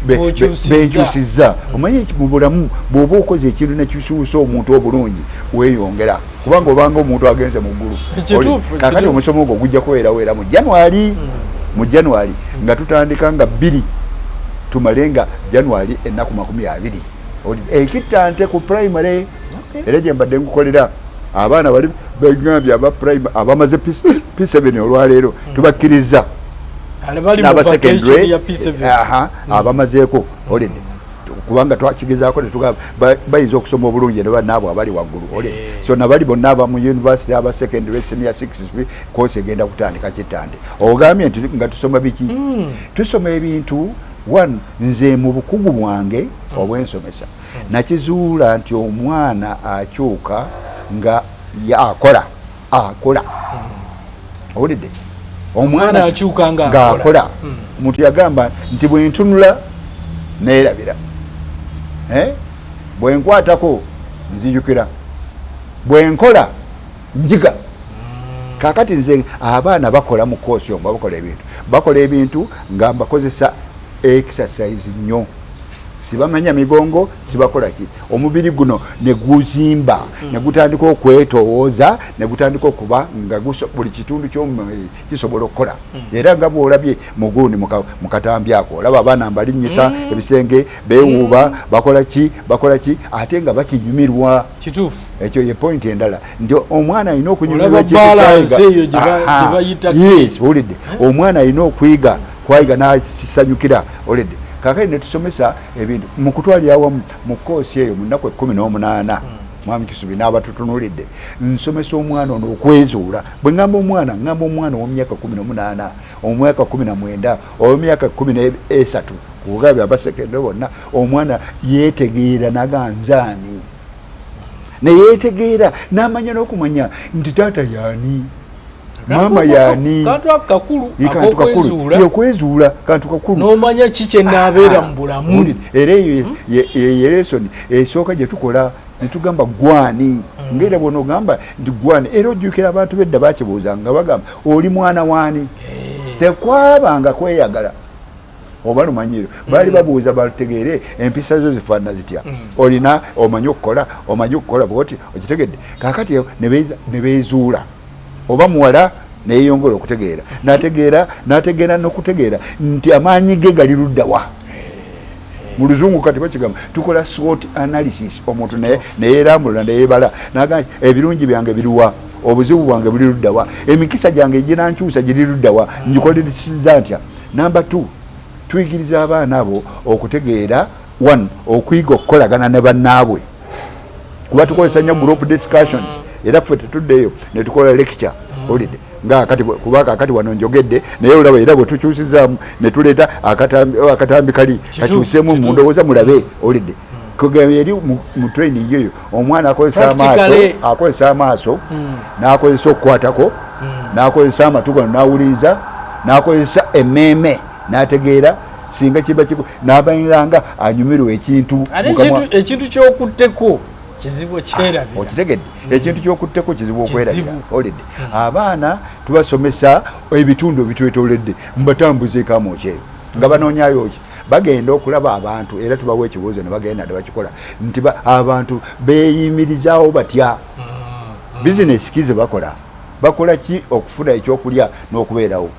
benkyusizza omanyi mu bulamu bw'oba okoze ekintu nekisuusa omuntu obulungi weeyongera kubanga obanga omuntu agenze mu ggulu kakati omusomo ogwo gujja kubeerawo mu January nga tutandika nga 2 tumale nga January ennaku 20 ekitante ku primary era gye mbadde nkukolera abaana bali begambye aba primary abamaze P7 olwaleero tubakkiriza n'abasecondary abamazeeko olidde kubanga twakigezaako netugamba bayinza okusoma obulungi ne bannaabwe abali waggulu so nabali bonna aba mu university aba secondary senior 6 course egenda kutandika kitande ogambye nti nga tusoma biki tusoma ebintu one nze mu bukugu bwange obwensomesa nakizuula nti omwana akyuka nga akola owulidde omwana akyuka nga akola omuntu yagamba nti bwentunula neerabira bwenkwatako nzijukira bwenkola njiga kakati nze abaana bakola mu koosi omwo bakola ebintu nga mbakozesa exercise nnyo sibamanya migongo sibakola ki omubiri guno ne guzimba ne gutandika okwetowooza ne gutandika okuba nga buli kitundu ky'omubiri kisobola okukola era nga bw'olabye mugundi mukatambi ako olaba abaana mbalinnyisa ebisenge beewuuba bakola ki ate nga bakinyumirwa kituufu ekyo ye point endala nti omwana alina okunyumirwa olidde omwana alina okwiga kwayiga n'asanyukira olidde kakati ne tusomesa ebintu mu kutwalira awamu mu koosi eyo mu nnaku 18 mwami Kisubi n'abatutunulidde nsomesa omwana ono okwezuula bwe ngamba omwana ow'emyaka 18 omwaka 19 ow'emyaka 13 kugabe abasekende bonna omwana yeetegeera naganzaani ne yeetegeera n'amanya n'okumanya nti taata yaani mama yani kantu akakulu akokwezuula yokwezuula kantu kakulu nomanya kike nabeera mu bulamu era ye lesson esooka gye tukola netugamba gwani ngera bono gamba ndi gwani era ojjukira abantu bedda bakibuuza nga bagamba oli mwana wani tekwabanga kweyagala oba lumanyiro bali babuuza bategeere empisa zo zifaanana zitya olina omanyi okukola bwoti okitegedde kakati ne beezuula oba muwala neyongera okutegeera nategeera n'okutegeera nti amaanyi ge gali luddawa mu luzungu kati bakigamba tukola SWOT analysis omuntu neyeerambulula neyeebala nagamba ebirungi byange biriwa obuzibu bwange buli luddawa emikisa gyange ginankyusa giri luddawa njikoleresiza ntya namba 2 tuyigiriza abaana abo okutegeera 1 okuyiga okukolagana ne bannaabwe kuba tukozesa nnyo group discussions era ffe tetuddeyo ne tukola lecture olidde nga kati wano njogedde naye olaba era bwe tukyusizaamu ne tuleeta akatambi kali kakyuseemu mu ndowooza mulabe olidde eri mu training eyo omwana akozesa amaaso n'akozesa okukwatako n'akozesa amatu gano n'awuliriza n'akozesa emmeeme n'ategeera singa kiba n'abayiranga anyumirwa ekintu kyokutteko kizibu kyerabira okitegedde ekintu kyokutteko kizibu okwerabira olidde abaana tubasomesa ebitundu ebitwetoledde mbatambuzeeko amokyeyo nga banoonyayo ki bagenda okulaba abantu era tubawa ekibuuzo ne bagenda tebakikola nti abantu beeyimirizaawo batya bizinesi kize bakola ki okufuna ekyokulya n'okubeerawo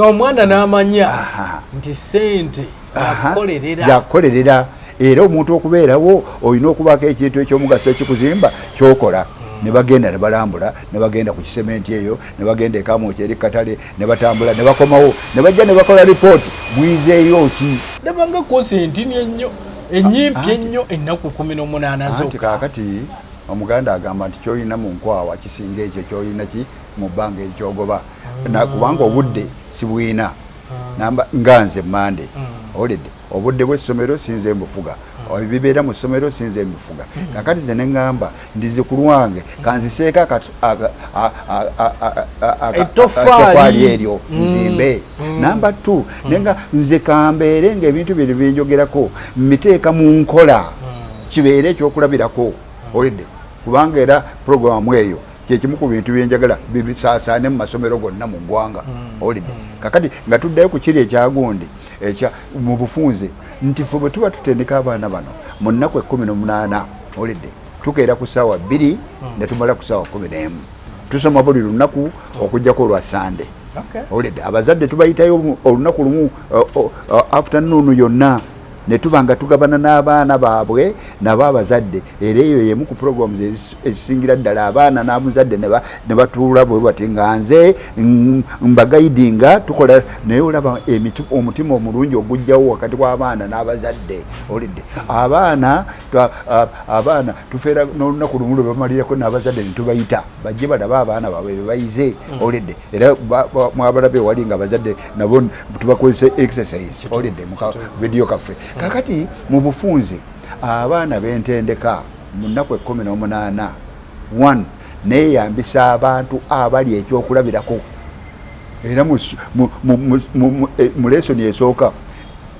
omwana n'amanya nti sente yakolerera era omuntu okubeerawo olina okubaako ekintu ekyomugaso ekikuzimba kyokola ne bagenda ne balambula ne bagenda ku kisementi eyo ne bagenda ekamoki eri katale ne batambula ne bakomawo ne bajja ne bakola lipooti mwizeeyo ki dabanga kosi entini ennyo enyimpi ennyo ennaku 18 zo kakati omuganda agamba nti kyolina mu nkwawa kisinga ekyo kyolina ki mu bbanga ekyogoba kubanga obudde sibwina nganze mande olidde obudde bw'essomero sinze mbufuga ebibeera mu ssomero sinze mbufuga kakati ze ne ŋŋamba ndizikulu wange kanziseeka ettofaali eryo nzimbe namba 2 nenga nze kambeere ng'ebintu bino binjogerako mbiteeka mu nkola kibeere ekyokulabirako olidde kubanga era puroguramu eyo kyekimu ku bintu byenjagala bibisaasaane mu masomero gonna mu ggwanga olidde kakati nga tuddayo ku kiri ekyagundi mu bufunze nti ffe bwe tuba tutendeka abaana bano mu nnaku 18 olidde tukeera ku ssaawa 2 ne tumala ku ssaawa 11 tusoma buli lunaku okujjako olwa sande olidde abazadde tubayitayo olunaku lumu afternoon yonna ne tuba nga tugabana n'abaana baabwe nabo abazadde era eyo yemu ku programs ezisingira ddala abaana n'abazadde ne batuula bwe bati nga nze mbagayidinga tukola naye olaba omutima omulungi ogujjawo wakati w'abaana n'abazadde olidde abaana tufeera n'olunaku lumu lwe bamalirako n'abazadde ne tubayita bajje balaba abaana baabwe bebayize olidde era mwabalabe wali nga abazadde nabo tubakozesa exercise olidde mu video kaffe kakati mu bufunze abaana bentendeka mu nnaku 18 1 neeyambisa abantu abali ekyokulabirako era mu lesoni esooka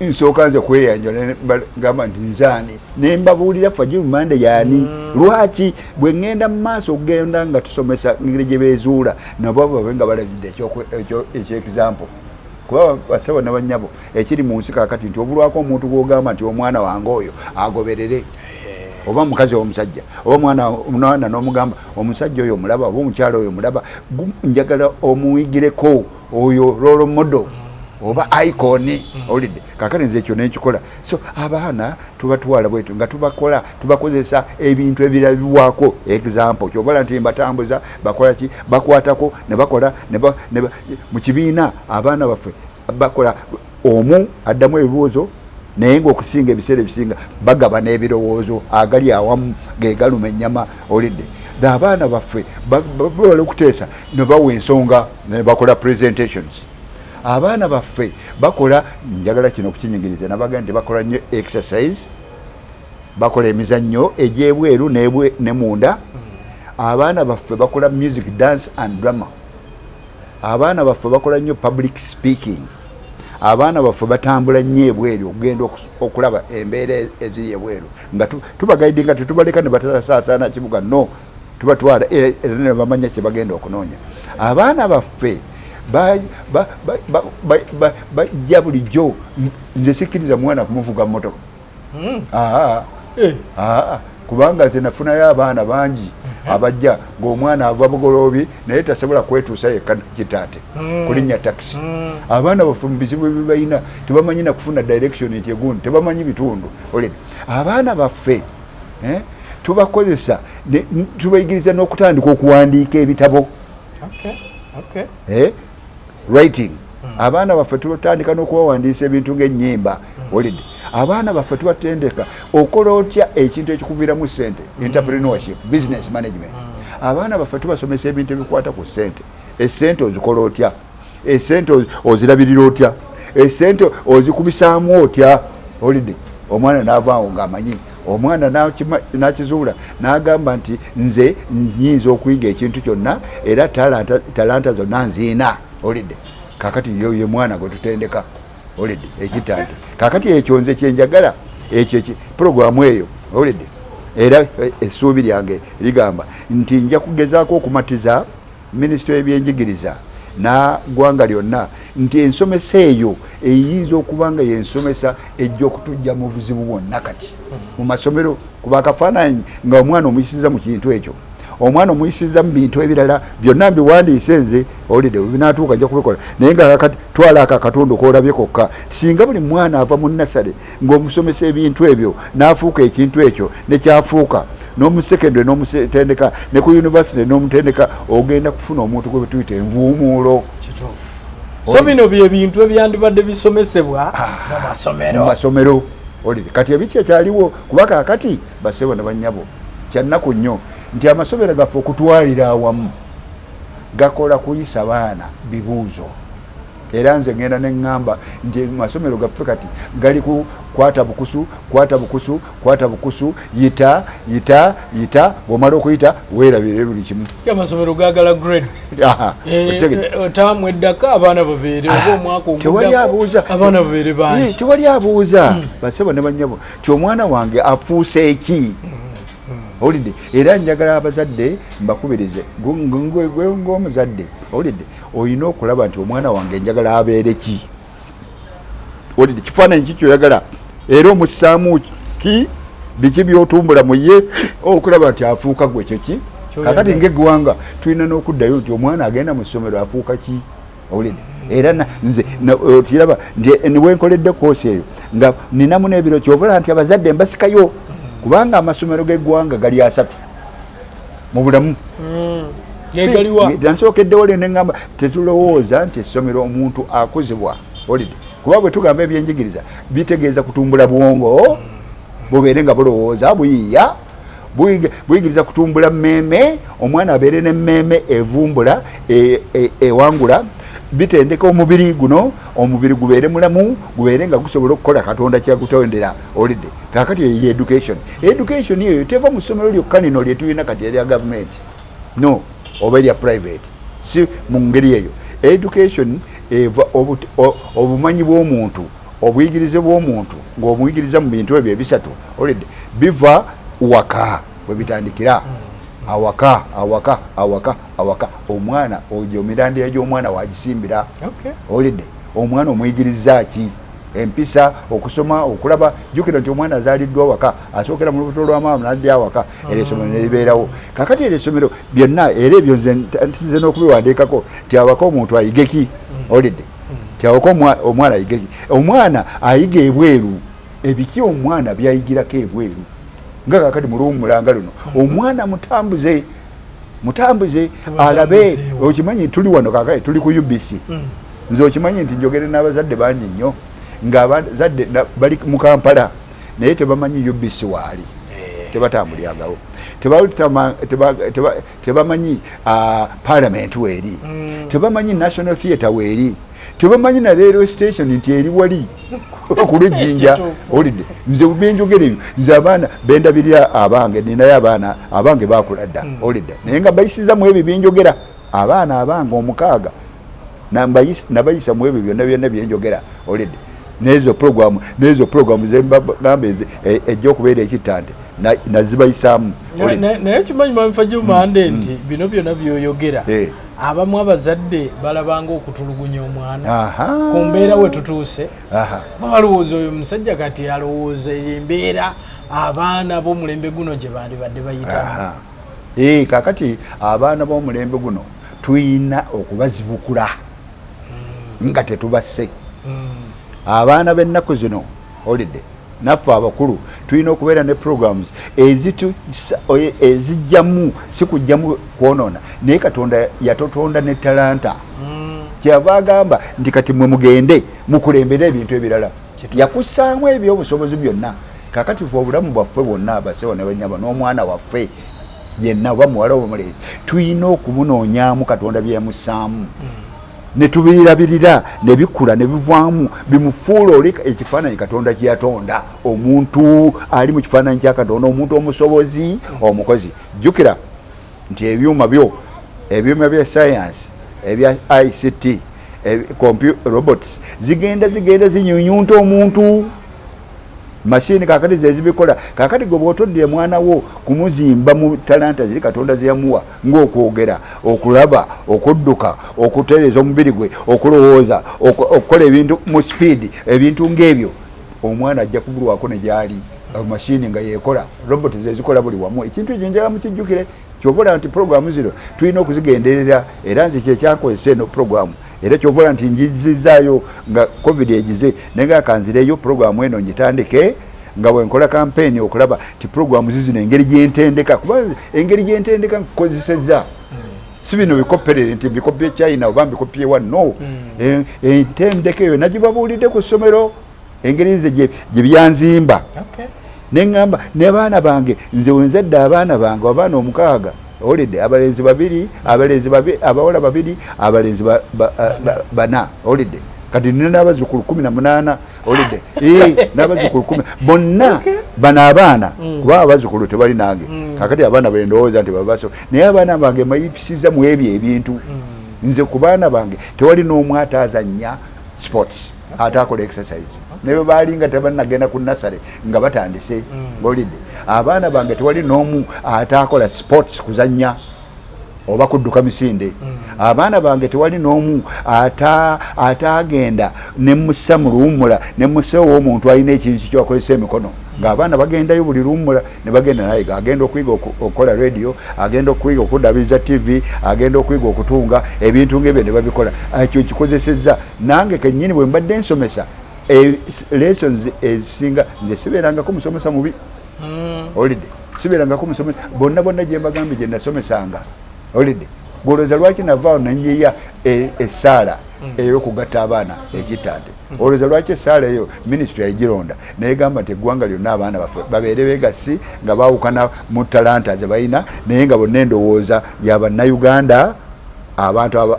nsooka nze kweyanjula gamba nti nzaani ne mbabuulira FAGIL mande yaani lwaki bwe ŋŋenda mu maaso okugenda nga tusomesa ngeri gye beezuula nabo babe nga balabidde ekyexample kuba basawo n'abanyabo ekiri mu nsi kakati nti obulwako omuntu gw'ogamba nti omwana wange oyo agoberere oba mukazi omusajja oba mwana n'omugamba omusajja oyo omulaba oba omukyala oyo omulaba njagala omuyigireko oyo role model oba icon olidde kakati nze ekyo nekikola so abaana tubatwala bwetu nga tubakozesa ebintu ebirabibwako example kyovala nti mbatambuza bakola ki bakwatako ne bakola mu kibiina abaana baffe bakola omu addamu ebibuuzo naye ng'okusinga ebiseera ebisinga bagaba n'ebirowoozo agali awamu gegaluma ennyama olidde abaana baffe bawala okuteesa ne bawa ensonga ne bakola presentations abaana baffe bakola njagala kino okukinyigiriza nabaga nti bakola nnyo exercise bakola emizannyo egyebweru ne munda abaana baffe bakola music dance and drama abaana baffe bakola nnyo public speaking abaana baffe batambula nnyo ebweru okugenda okulaba embeera eziri ebweru nga tubagaidi nga tetubaleka ne batasaasaana kibuga no tubatwala era ne bamanya kye bagenda okunoonya abaana baffe bajja bulijjo nze sikkiriza mwana kumuvuga mmotoka kubanga nze nafunayo abaana bangi abajja ng'omwana ava bugoloobi naye tasobola kwetuusa yekka kitaate kulinnya takisi abaana baffe mu bizibu ebibalina tebamanyi nakufuna direction nti egundi tebamanyi bitundu olidde abaana baffe tubakozesa tubayigiriza n'okutandika okuwandiika ebitabo writing abaana baffe tutandika n'okubawandiisa ebintu ng'ennyimba olidde abaana baffe tubatendeka okola otya ekintu ekikuviiramu ssente entrepreneurship business management abaana baffe tubasomesa ebintu ebikwata ku ssente essente ozikola otya essente ozirabirira otya essente ozikubisaamu otya olidde omwana n'avaawo ng'amanyi omwana n'akizuula n'agamba nti nze nyinza okuyiga ekintu kyonna era talanta zonna nziina olidde kakati ye mwana gwe tutendeka olidde ekitante kakati ekyo nze kyenjagala ekyo programu eyo olidde era essuubi lyange ligamba nti nja kugezaako okumatiza minisitule y'ebyenjigiriza na ggwanga lyonna nti ensomesa eyo eyinza okuba nga yensomesa ejja okutujja mu buzibu bwonna kati mu masomero kuba akafaananyi nga omwana omuyisiza mu kintu ekyo omwana omuyisiza mu bintu ebirala byonna mbiwandiise nze olidde binaatuuka nja kubikola naye nga kakati twala ako akatundu koolabye kokka singa buli mwana ava mu nasale ng'omusomesa ebintu ebyo n'afuuka ekintu ekyo nekyafuuka n'omusekendule n'omutendeka ne ku yunivasite n'omutendeka ogenda kufuna omuntu gwe tuyita envuumuulo so bino bye bintu ebyandibadde bisomesebwa mu masomero olidde kati ebiki ekyaliwo kuba kaakati basebo ne bannyabo kyannaku nnyo nti amasomero gaffe okutwalira awamu gakola kuyisa baana bibuuzo era nze ngenda neŋŋamba nti amasomero gaffe kati gali ku kwata bukusu yita bw'omala okuyita weerabire buli kimu amasomero gaagala grades tamu eddaka abaana babeere oba omwaka abaana babeere bangi tewali abuuza basebo ne bannyabo ti omwana wange afuuse eki olidde era njagala abazadde mbakubirize ng'omuzadde olidde olina okulaba nti omwana wange njagala abeere ki olidde kifaananyi ki kyoyagala era omussaamu ki biki byotumbula mu ye okulaba nti afuuka gwe ekyo ki kakati ng'eggwanga tulina n'okuddayo nti omwana agenda mu ssomero afuuka ki olidde era nze kiraba nti niwenkoledde koosi eyo nga ninamu n'ebiro kyovala nti abazadde mbasikayo kubanga amasomero g'eggwanga gali 3 mu bulamu nansookeddewo le neŋŋamba tetulowooza nti essomero omuntu akuzibwa olidde kuba bwe tugamba ebyenjigiriza bitegeeza kutumbula bwongo bubeere nga bulowooza buyiiya buyigiriza kutumbula mmeeme omwana abeere n'emmeeme evumbula ewangula bitendeka omubiri guno omubiri gubeere mulamu gubeere nga gusobola okukola katonda kyagutondera olidde kakati ye education eyo teva mu ssomero lyokka lino lye tulina kati erya gavumenti no oba erya private si mu ngeri eyo education eva obumanyi bw'omuntu obuyigirize bw'omuntu ng'omuyigiriza mu bintu ebyo ebisatu olidde biva waka bwe bitandikira awaka omwana ogyo mirandira gy'omwana wagisimbira olidde omwana omuyigiriza ki empisa okusoma okulaba jukira nti omwana azaliddwa waka asookera mu lubuto lwa maama n'adda waka era essomero ne libeerawo kakati era essomero byonna era ebyo ntize n'okubiwandiikako nti awaka omuntu ayige ki olidde nti awaka omwana ayige ki omwana ayiga ebweru ebiki omwana byayigirako ebweru nga kakati mu luwummulanga luno omwana mutambuze alabe okimanyi tuli wano kakati tuli ku UBC nze okimanyi nti njogere n'abazadde bangi nnyo ng'abazadde bali mu Kampala naye tebamanyi UBC waali tebatambulyagawo tebamanyi parliament weeri tebamanyi national theatre weeri tebamanyi na railway station nti eri wali ku lujjinja olidde nze byenjogera ebyo nze abaana bendabirira abange ninayo abaana abange bakula dda olidde naye nga bayisiza mu ebyo byenjogera abaana abange omukaaga nabayisa mu ebyo byonna byenjogera olidde nezo programu zembagamba ejja okubeera ekittante nazibayisaamu naye kimanyi MANDY nti bino byonna byoyogera abamu abazadde balabanga okutulugunya omwana ku mbeera we tutuuse balowooza oyo musajja kati alowooza embeera abaana b'omulembe guno gye bandibadde bayitamu kakati abaana b'omulembe guno tuyina okubazibukula nga tetubasse abaana b'ennaku zino olidde naffe abakulu tulina okubeera ne programs ezijjamu si kujjamu kwonoona naye Katonda yatotonda ne talanta kyava agamba nti kati mwe mugende mukulembere ebintu ebirala yakussaamu ebyobusobozi byonna kakati fe obulamu bwaffe bwonna abasewo ne banyama n'omwana waffe yenna oba muwala oba mulenzi tulina okumunoonyaamu Katonda byeyamussaamu ne tubirabirira ne bikula ne bivaamu bimufuula oli ekifaananyi Katonda kye yatonda omuntu ali mu kifaananyi kya Katonda omuntu omusobozi omukozi jjukira nti ebyuma bya science ebya ICT robots zigenda zinyunyunta omuntu mashini kakati zezibikola kakati gwe bw'otoddire mwana wo kumuzimba mu talanta ziri Katonda ziyamuwa ng'okwogera okulaba okudduka okutereeza omubiri gwe okulowooza okukola ebintu mu speed ebintu ng'ebyo omwana ajja kubulwako ne gyali mashini nga yeekola robot zezikola buli wamu ekintu ekyo njagala mukijjukire kyovola nti programu zino tulina okuzigenderera era nze kyekyankozesa eno programu era kyovola nti njizizaayo nga covid egize naye nga kanzireyo programu eno njitandike nga bwenkola campaign okulaba ti programu zizino engeri gyentendeka kuba engeri gyentendeka nkukozesezza si bino bikoperere nti bikopye China oba mbikopye wano entendeka eyo nagibabuulidde ku ssomero engeri nze gye byanzimba neŋŋamba ne baana bange nze wenzadde abaana bange abaana omukaaga olidde abalenzi babiri abawala babiri abalenzi bana olidde kati nina n'abazzukulu 18 olidde n'abazzukulu 10 bonna bano abaana kuba abazzukulu tebali nange kakati abaana bendowooza nti babaso naye abaana bange mayipisiza mu ebyo ebintu nze ku baana bange tewali n'omu ataazannya sports atakola exercise nebe balinga tebanagenda ku nasale nga batandise olidde abaana bange tewali n'omu atakola sports kuzannya oba kudduka misinde abaana bange tewali n'omu atagenda ne mussa mu luwummula ne musseewo omuntu alina ekintu kyakozesa emikono ng'abaana bagendayo buli luwummula ne bagenda naye agenda okwiga okukola radio agenda okwiga okudabiriza TV agenda okwiga okutunga ebintu ng'ebyo ne babikola ekyo kikozesezza nange kennyini bwe mbadde nsomesa lessons ezisinga nze sibeerangako musomesa mubi olidde sibeerangako musomesa bonna gye mbagambye gye nasomesanga olidde golowooza lwaki navaawo nanyeya essaala ey'okugatta abaana ekittante olowooza lwaki essaala eyo minisitule yagironda naye gamba nti eggwanga lyonna abaana baffe babeere beegassi nga baawukana mu talanta ze balina naye nga bonna endowooza y'abannayuganda abantu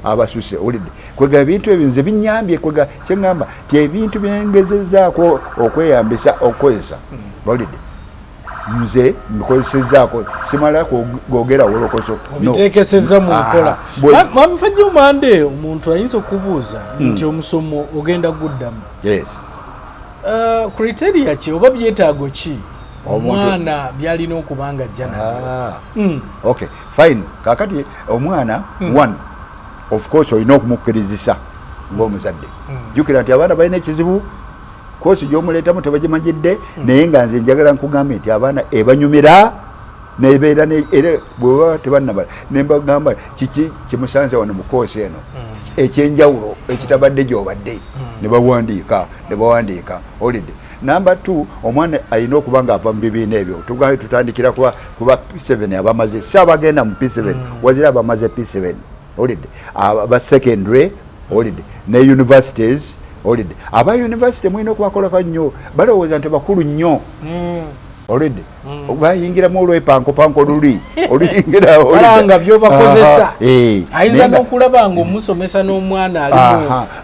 abasuse olidde kwega ebintu ebyo nze binyambye kwega kyeŋŋamba ti ebintu byengezezaako okweyambisa okukozesa olidde nze mbikozesezaako simala kwogera wolokoso obiteekesezza mu nkola MFAGIL MANDY omuntu ayinza okubuuza nti omusomo ogenda guddamu criteria ki oba byetaago ki omwana byalina okubanga jjana okay fine kakati omwana one of course olina okumukkirizisa ng'omuzadde jjukira nti abaana balina ekizibu kosi gy'omuleetamu tebagimanyidde naye nga nze njagala nkugambye nti abaana ebanyumira nebeera era bwebaba tebannabala nembagamba kiki kimusanze wano mu koosi eno ekyenjawulo ekitabadde gy'obadde ne bawandiika olidde. Namba 2 omwana alina okuba ng'ava mu bibiina ebyo tugambe tutandikira kuba P7 abamaze si abagenda mu P7 wazira abamaze P7 olidde aba secondary olidde ne universities olidde aba university mwina okubakolako nnyo balowooza nti bakulu nnyo olidde bayingiramu olwepankopanko oluyingira olanga byobakozesa ayinza n'okulaba ng'omusomesa n'omwana ali mu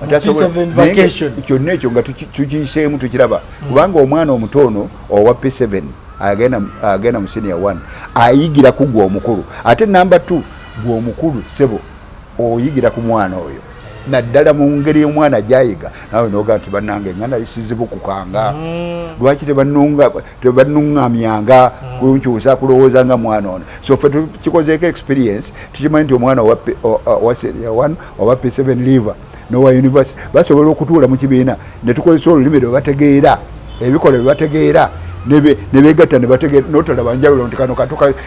P7 vacation kyonna ekyo nga tukiyiseemu tukiraba kubanga omwana omutono owa P7 agenda mu senior 1 ayigira ku gwe omukulu ate namba 2 gwe omukulu sebo oyigira ku mwana oyo naddala mu ngeri y'omwana gyayiga nawe noga nti bannange ngana lisizibu kukanga lwaki tebannuŋŋamyanga kunkyusa kulowooza nga mwana ono so fe tukikozeeko experience tukimanyi nti omwana wa senior 1 owa P7 liver nowa university basobola okutuula mu kibiina ne tukozesa olulimi lwe bategeera ebikola bye bategeera ne begatta ne bategeera notalaba njawulo nti kano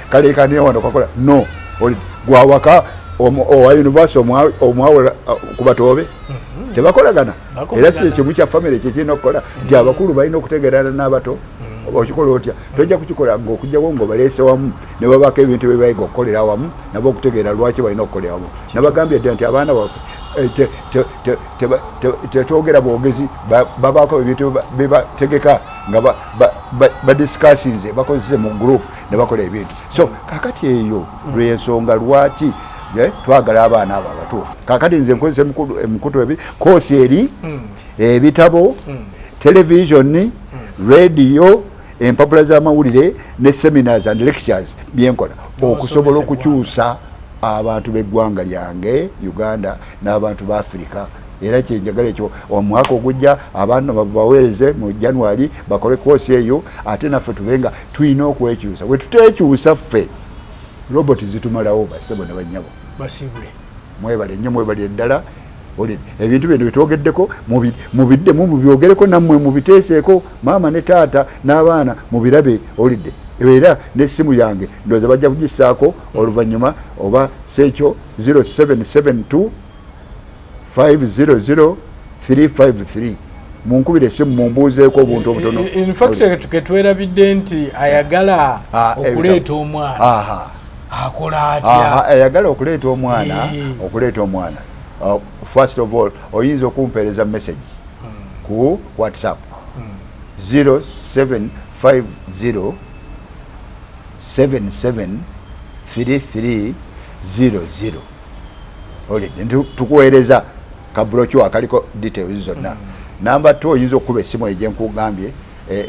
kaleekaniya wano kakola no gwawaka owa university omwawula ku batoobe tebakolagana era si ekimu kya famire ekyo kirina okukola nti abakulu balina okutegeerana n'abato okikola otya tojja kukikola ng'okujjawo ng'obaleese wamu ne babaako ebintu bye bayiga okukolera wamu nabo okutegeera lwaki balina okukolera wamu nabagambye dda nti abaana baffe tetwogera bwogezi babaako ebintu bebategeka nga badisikasinze bakozese mu group ne bakola ebintu so kakati eyo lw'ensonga lwaki twagala abaana abo abatuufu kakati nze nkozesa emikutu ebiri koosi eri ebitabo televisioni radio empapula z'amawulire ne seminars and lectures byenkola okusobola okukyusa abantu b'eggwanga lyange Uganda n'abantu ba Africa era kyenjagala ekyo omwaka ogujja abaana babaweereze mu January bakole koosi eyo ate naffe tubenga tulina okwekyusa we tuteekyusa ffe roboti zitumalawo basebo ne bannyabo basibule mwebale nnyo mwebale ddala ebintu bino bitwogeddeko mubiddemu mubyogereko nammwe mubiteeseeko maama ne taata n'abaana mubirabe olidde era n'essimu yange ndowooza bajja kugissaako oluvannyuma oba seekyo 0772 500 353 munkubire essimu mumbuuzeeko obuntu obutono infact ketwerabidde nti ayagala okuleeta omwana akola atya ayagala okuleeta omwana first of all oyinza okumpeereza message ku WhatsApp 0750 773300 tukuweereza kabulokyo akaliko details zonna namba 2 oyinza okukuba essimu egyenkugambye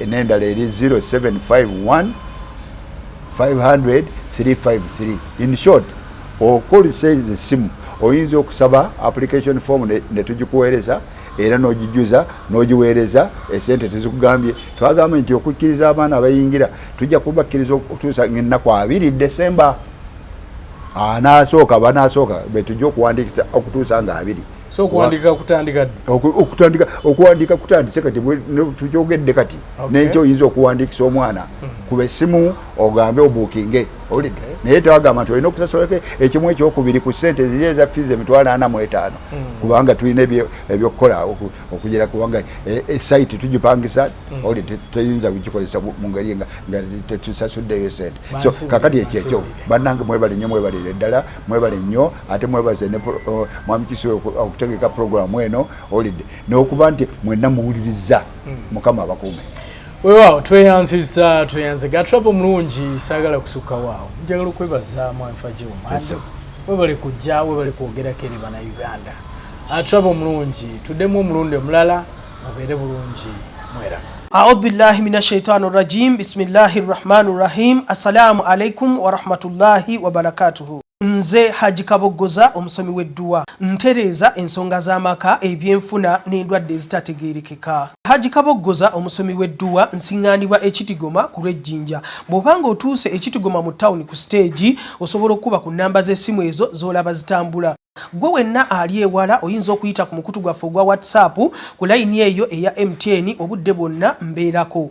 n'endala eri 0751 500 353 in short okozesa essimu oyinza okusaba application form ne tugikuweereza era n'ogijuza n'ogiweereza esente tezikugambye twagamba nti okukkiriza abaana abayingira tujja kubakkiriza okutuusa ennaku 2 December banasooka betujja okuwandiikisa okutuusa nga 2 so okuwandiika kutandise kati tukyogedde kati n'ekyo oyinza okuwandiikisa omwana kuba essimu ogambe obuukinge olidde naye tewagamba nti olina okusasulako ekimu ekyokubiri ku ssente ziri eza fees emitwalo 45 kubanga tulina ebyokukola okugira kubanga esite tugipangisa olidde tuyinza kugikozesa mu ngeri nga tetusasuddeyo sente so kakati ekyekyo bannange mwebale nnyo mwebalire ddala mwebale nnyo ate mwebaze ne mwami Kisiwe okutegeka programu eno olidde n'okuba nti mwenna muwuliriza mukama abakuume weewaawo tweyanze gatrapo mulungi saagala kusukka waawo njagala okwebaza mwami FAGIL webale kujja webale kwogerako eri bana Uganda atrapo mulungi tuddemu omulundi omulala mubeere bulungi mwera A'udhu billahi minash shaitani rajim. Bismillahir rahmanir rahim. Assalamu alaikum wa rahmatullahi wa barakatuhu. nze Haji Kaboggoza omusomi w'edduwa ntereeza ensonga z'amaka ebyenfuna n'endwadde ezitategeerekeka. Haji Kaboggoza omusomi w'edduwa nsiŋŋaanibwa Ekitigoma ku lw'Ejjinja. Bw'obanga otuuse Ekitigoma mu ttawuni ku siteegi osobola okuba ku nnamba z'essimu ezo z'olaba zitambula. Gwe wenna ali ewala oyinza okuyita ku mukutu gwaffe ogwa WhatsApp ku layini eyo eya MTN obudde bwonna mbeerako.